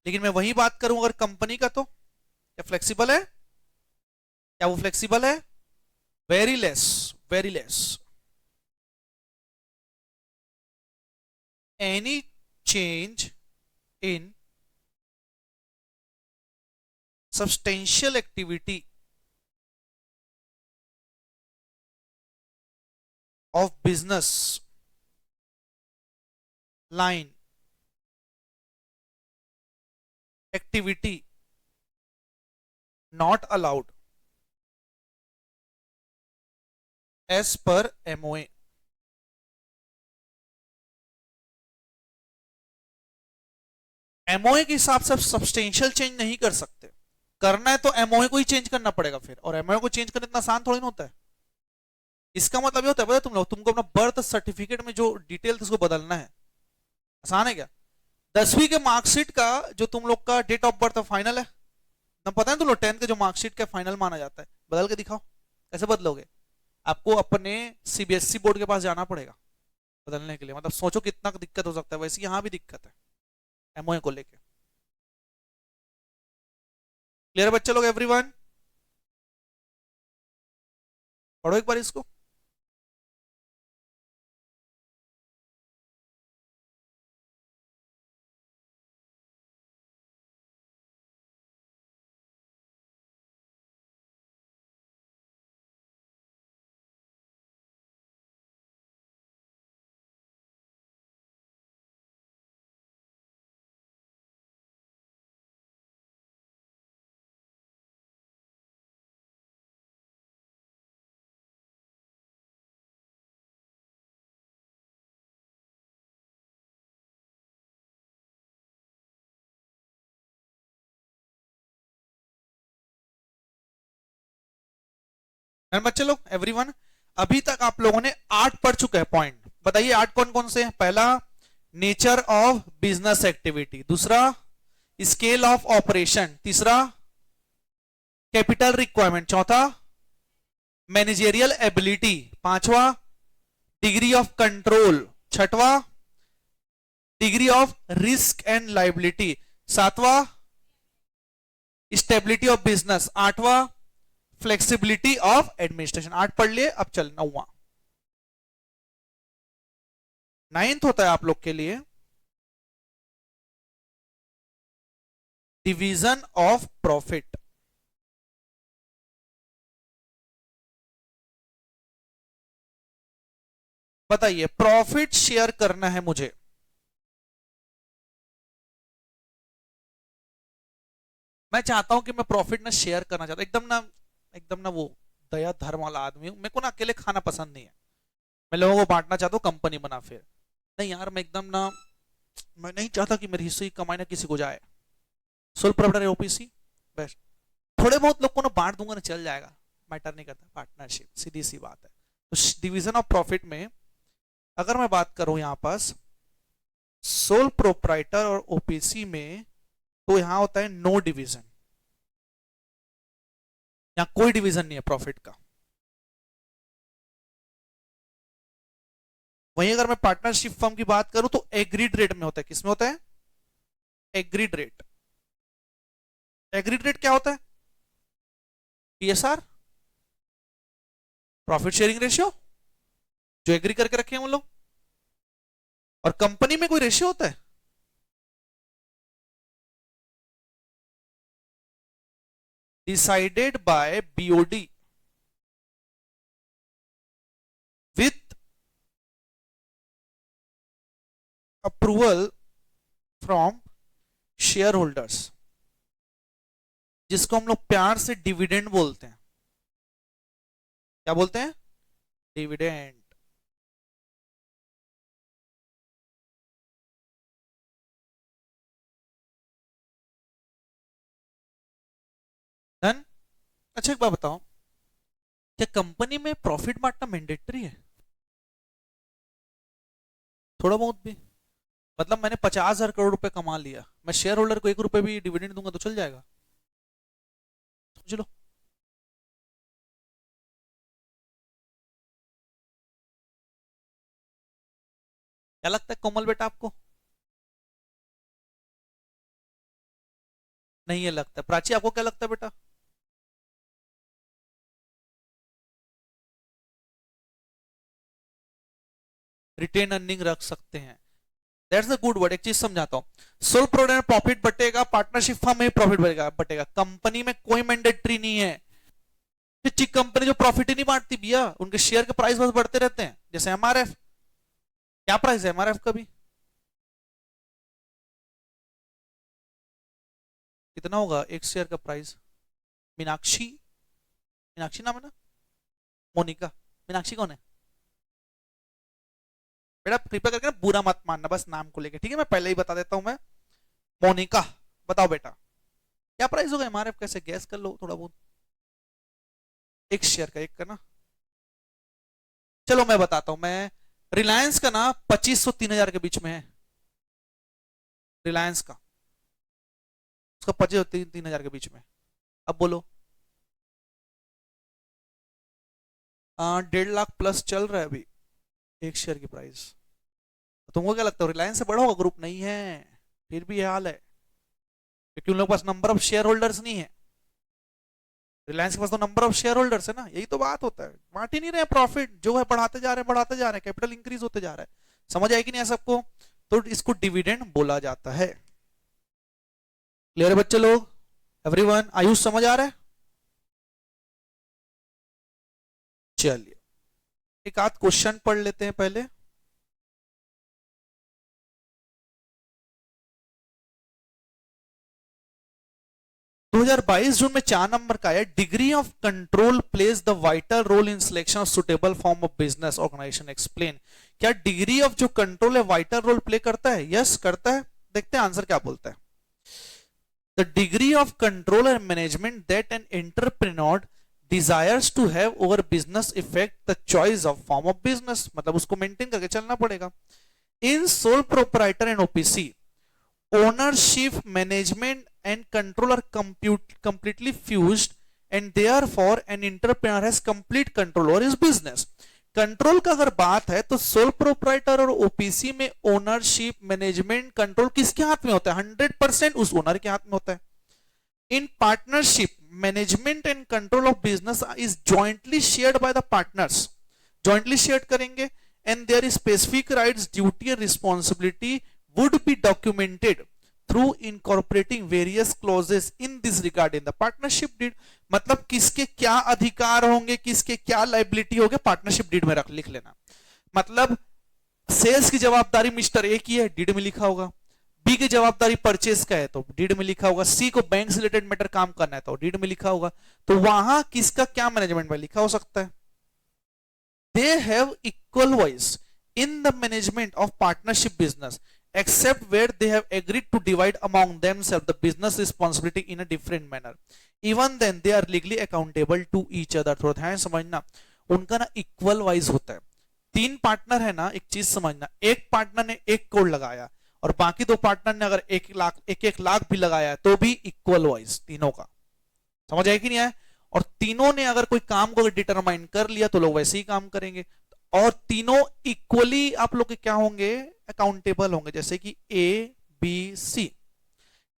लेकिन मैं वही बात करूं अगर कंपनी का, तो क्या फ्लेक्सिबल है? क्या वो फ्लेक्सिबल है? Very less, very less. Any change in substantial activity of business line activity not allowed as per MOA। MOA के हिसाब से सब्सटेंशियल चेंज नहीं कर सकते, करना है तो MOA को ही चेंज करना पड़ेगा फिर, और MOA को चेंज करना इतना आसान थोड़ी ना होता है। इसका मतलब ये होता है पता है तुम लोग, तुमको अपना बर्थ सर्टिफिकेट में जो डिटेल उसको बदलना है, आसान है क्या? 10वीं के मार्कशीट का जो तुम लोग का डेट ऑफ बर्थ फाइनल है ना, पता है तुम लोग 10th के जो मार्कशीट का फाइनल माना जाता है, बदल के दिखाओ। कैसे बदलोगे? आपको अपने CBSE बोर्ड के पास जाना पड़ेगा बदलने के लिए। मतलब सोचो कितना दिक्कत हो सकता है, वैसे यहाँ भी दिक्कत है MOA को लेके। क्लियर बच्चे लोग? एवरीवन पढ़ो एक बार इसको। बच्चे लोग एवरीवन, अभी तक आप लोगों ने 8 पढ़ चुके हैं पॉइंट। बताइए 8 कौन कौन से हैं? पहला नेचर ऑफ बिजनेस एक्टिविटी, दूसरा स्केल ऑफ ऑपरेशन, तीसरा कैपिटल रिक्वायरमेंट, चौथा मैनेजेरियल एबिलिटी, पांचवा डिग्री ऑफ कंट्रोल, छठवा degree of risk and liability, सातवां स्टेबिलिटी ऑफ बिजनेस, आठवां फ्लेक्सिबिलिटी ऑफ एडमिनिस्ट्रेशन। 8 पढ़ लिए, अब चल 9वां। 9th होता है आप लोग के लिए डिवीजन ऑफ प्रॉफिट। बताइए प्रॉफिट शेयर करना है मुझे, मैं चाहता हूं कि मैं प्रॉफिट ना शेयर करना चाहता हूं, एकदम ना वो दया धर्म वाला आदमी हूं। मेरे को ना अकेले खाना पसंद नहीं है, मैं लोगों को बांटना चाहता हूं, कंपनी बना। फिर नहीं यार, मैं नहीं चाहता कि मेरी हिस्से की कमाई ना किसी को जाए। Sole proprietor OPC best. थोड़े बहुत लोग को ना बांट दूंगा ना, चल जाएगा, मैटर नहीं करता, पार्टनरशिप सीधी सी बात है। तो डिवीजन ऑफ प्रॉफिट में अगर मैं बात करूं यहां पास सोल प्रोप्राइटर और OPC में, तो यहां होता है नो डिवीजन, यहां कोई डिवीजन नहीं है प्रॉफिट का। वहीं अगर मैं पार्टनरशिप फर्म की बात करूं तो एग्रीड रेट में होता है। किसमें होता है? Agreed rate. एग्रीड रेट क्या होता है? PSR, प्रॉफिट शेयरिंग रेशियो, जो एग्री करके रखे हैं वो लोग। और कंपनी में कोई रेशियो होता है? Decided by BOD with approval from share holders, जिसको हम लोग प्यार से डिविडेंड बोलते हैं। क्या बोलते हैं? डिविडेंड। डन। अच्छा एक बात बताओ, क्या कंपनी में प्रॉफिट बांटना मैंडेटरी है? थोड़ा बहुत भी, मतलब मैंने 50,000 करोड़ रुपए कमा लिया, मैं शेयर होल्डर को 1 रुपए भी डिविडेंड दूंगा तो चल जाएगा? समझ लो। क्या लगता है कोमल बेटा आपको? नहीं ये लगता है। प्राची आपको क्या लगता है बेटा? रिटेन अर्निंग रख सकते हैं, दैट्स अ गुड वर्ड। एक चीज समझाता हूं, सोल प्रोप्राइटर में प्रॉफिट बटेगा, पार्टनरशिप फर्म में प्रॉफिट बटेगा, कंपनी में कोई मैंडेटरी नहीं है। चिक कंपनी जो प्रॉफिट ही नहीं बांटती भैया, उनके शेयर के प्राइस बस बढ़ते रहते हैं, जैसे एमआरएफ। क्या प्राइस है एमआरएफ का भी? कितना होगा एक शेयर का प्राइस? मीनाक्षी, मीनाक्षी नाम है ना? मोनिका, मीनाक्षी कौन है बेटा? कृपया करके ना बुरा मत मानना बस नाम को लेके, ठीक है? मैं पहले ही बता देता हूं मैं। मोनिका, बताओ बेटा क्या प्राइस होगा एमआरएफ? कैसे गैस कर लो थोड़ा बहुत, एक शेयर का, एक का ना। चलो मैं बताता हूं मैं, रिलायंस का ना 2500-3000 के बीच में है, रिलायंस का, उसका 2500-3000 के बीच में। अब बोलो। 1.5 लाख प्लस चल रहा है अभी एक शेयर की प्राइस। तुमको क्या लगता है रिलायंस से बड़ा होगा ग्रुप? नहीं है, फिर भी ये हाल है क्योंकि उन लोगों के पास नंबर ऑफ शेयर होल्डर्स नहीं है। रिलायंस के पास तो नंबर ऑफ शेयर होल्डर्स है ना, यही तो बात होता है। बांट ही नहीं रहे प्रॉफिट, जो है बढ़ाते जा रहे हैं, बढ़ाते जा रहे हैं, कैपिटल इंक्रीज होते जा रहा है। समझ आएगी नहीं है सबको? तो इसको डिविडेंड बोला जाता है। क्लियर है बच्चे लोग? एवरीवन आयुष समझ आ रहा है? चलिए एक आध क्वेश्चन पढ़ लेते हैं पहले। 2022 जून में 4 नंबर का है, degree of control plays the vital role in selection of suitable form of business organisation, explain. क्या डिग्री ऑफ जो कंट्रोल है वाइटल रोल प्ले करता है? यस करता है। देखते हैं आंसर क्या बोलता है। The degree of control and management that an entrepreneur desires to have over business affect the choice of form of business, मतलब उसको मेंटेन करके चलना पड़ेगा। In sole proprietor and OPC, ownership, management and control are completely fused and therefore an entrepreneur has complete control over his business। Control का अगर बात है तो सोल प्रोप्राइटर और ओपीसी में ओनरशिप, मैनेजमेंट, कंट्रोल किसके हाथ में होता है? 100% उस ओनर के हाथ में होता है। In partnership, management and control of business is jointly shared by the partners, jointly share करेंगे। And there is specific rights, duty and responsibility would be documented through incorporating various clauses in this regard in the partnership deed। मतलब किसके क्या अधिकार होंगे, किसके क्या लाइबिलिटी होंगे, पार्टनरशिप डीड में लिख लेना। मतलब सेल्स की जवाबदारी मिस्टर ए की है, डीड में लिखा होगा। बी की जवाबदारी परचेस का है तो डीड में लिखा होगा। सी को बैंक से रिलेटेड मैटर काम करना है तो डीड में लिखा होगा। तो वहां किसका क्या मैनेजमेंट में लिखा हो सकता है? They have equal voice in the management of partnership business except where they have agreed to divide among themselves the business responsibility in a different manner, even then they are legally accountable to each other। थोड़ा ध्यान समझना, उनका ना इक्वल वाइज होता है। 3 पार्टनर है ना, एक चीज समझना, एक पार्टनर ने 1 करोड़ लगाया और बाकी 2 पार्टनर ने अगर 1 लाख भी लगाया तो भी इक्वल वाइज तीनों का। समझ आया कि नहीं आया? और तीनों ने अगर कोई काम को डिटरमाइन कर लिया तो लोग वैसे ही काम करेंगे और तीनों इक्वली आप लोग के क्या होंगे? अकाउंटेबल होंगे। जैसे कि ए बी सी,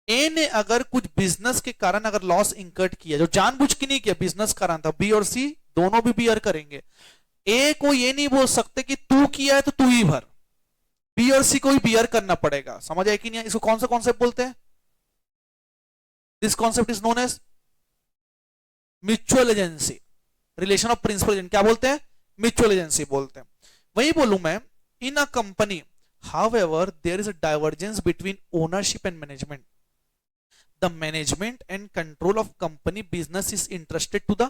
ए ने अगर कुछ बिजनेस के कारण अगर लॉस इंकर्ड किया जो जानबूझ के नहीं किया, बिजनेस कारण था, बी और सी दोनों भी बियर करेंगे। ए को ये नहीं बोल सकते कि तू किया है तो तू ही भर, बी और सी को भी बियर करना पड़ेगा। समझ आया कि नहीं? इसको कौन सा कॉन्सेप्ट बोलते हैं? This concept is known as mutual agency, relation of principal agent. क्या बोलते हैं? म्यूचुअल एजेंसी बोलते हैं। वही बोलूं मैं, in a company however there is a divergence between ownership and management, the management and control of company business is interested to the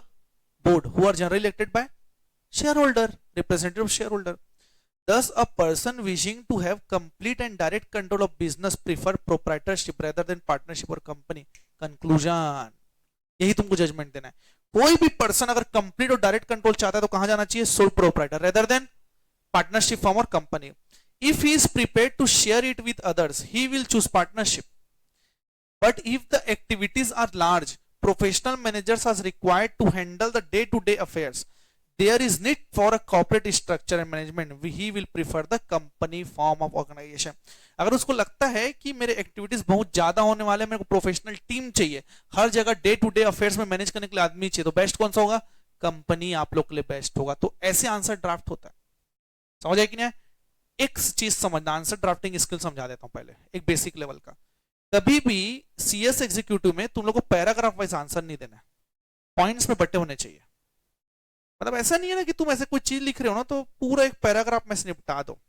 board who are generally elected by share holder, representative of share holder. Thus, a person wishing to have complete and direct control of business prefer proprietorship rather than partnership or company। Conclusion, यही तुमको जजमेंट देना है। कोई भी पर्सन अगर कंप्लीट और डायरेक्ट कंट्रोल चाहता है तो कहां जाना चाहिए? Sole proprietor rather than partnership form और company. If he is prepared to share it with others, he will choose partnership. But if the activities are large, professional managers are required to handle the day-to-day affairs. There is need for a corporate structure and management. He will prefer the company form of organization. अगर उसको लगता है कि मेरे एक्टिविटीज बहुत ज्यादा होने वाले हैं, मेरे को प्रोफेशनल टीम चाहिए, हर जगह डे टू डे अफेयर्स में मैनेज करने के लिए आदमी चाहिए, तो बेस्ट कौन सा होगा? कंपनी आप लोग के लिए बेस्ट होगा। तो ऐसे आंसर ड्राफ्ट होता है। समझ आए कि नहीं? एक चीज समझना, आंसर ड्राफ्टिंग स्किल समझा देता हूं पहले, एक बेसिक लेवल का। कभी भी सीएस एग्जीक्यूटिव में तुम लोग को पैराग्राफ वाइज आंसर नहीं देना है, पॉइंट्स में बटे होने चाहिए। मतलब ऐसा नहीं है ना कि तुम ऐसे कोई चीज लिख रहे हो ना तो पूरा एक पैराग्राफ में से निपटा दो,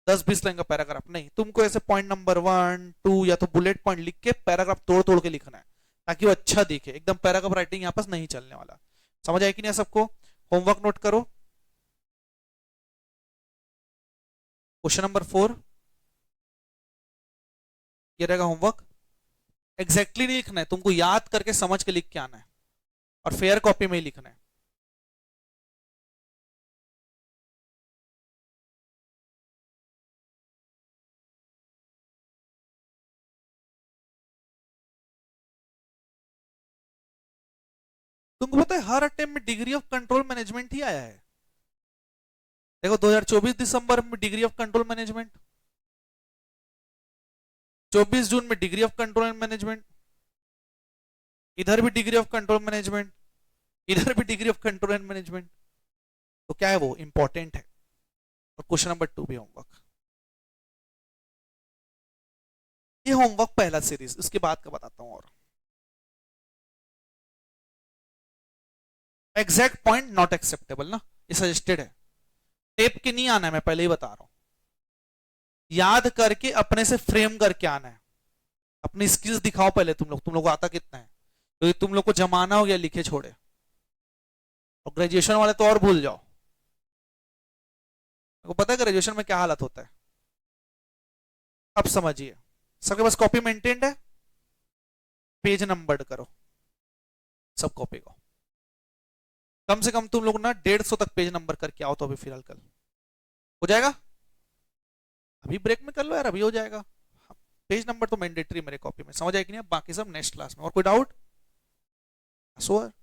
10-20 लाइन का पैराग्राफ नहीं, तुमको ऐसे पॉइंट नंबर 1, 2 या तो बुलेट पॉइंट लिख के पैराग्राफ तोड़ तोड़ के लिखना है ताकि वो अच्छा दिखे। एकदम पैराग्राफ राइटिंग यहाँ पास नहीं चलने वाला। समझ आए कि नहीं सबको? होमवर्क नोट करो। क्वेश्चन नंबर 4 ये रहेगा होमवर्क। एग्जैक्टली नहीं लिखना है, तुमको याद करके समझ के लिख के आना है और फेयर कॉपी में ही लिखना है। तुमको पता है हर अटेम्प्ट में डिग्री ऑफ कंट्रोल मैनेजमेंट ही आया है। देखो 2024 दिसंबर में डिग्री ऑफ कंट्रोल मैनेजमेंट, 24 जून में degree of control and management, इधर भी डिग्री ऑफ कंट्रोल मैनेजमेंट, इधर भी degree of control and management. तो क्या है वो इंपॉर्टेंट है। और क्वेश्चन नंबर 2 भी होमवर्क। ये होमवर्क पहला सीरीज, उसके बाद का बताता हूं। और एग्जैक्ट पॉइंट नॉट एक्सेप्टेबल ना, ये सजेस्टेड है, टेप के नहीं आना है, मैं पहले ही बता रहा हूं। याद करके अपने से फ्रेम करके आना है। अपनी स्किल्स दिखाओ पहले, तुम लोग को आता कितना है, तो तुम लोग को जमाना हो गया लिखे छोड़े। और ग्रेजुएशन वाले तो और भूल जाओ। आपको पता है ग्रेजुएशन में क्या हालत होता है? अब समझिए, सबके पास कॉपी मेंटेन्ड है? पेज नंबर करो सब कॉपी को, कम से कम तुम लोग ना 150 तक पेज नंबर करके आओ। तो अभी फिलहाल कल हो जाएगा, अभी ब्रेक में कर लो यार, अभी हो जाएगा। पेज नंबर तो मैंडेटरी मेरे कॉपी में। समझ आए कि नहीं? बाकी सब नेक्स्ट क्लास में। और कोई डाउट?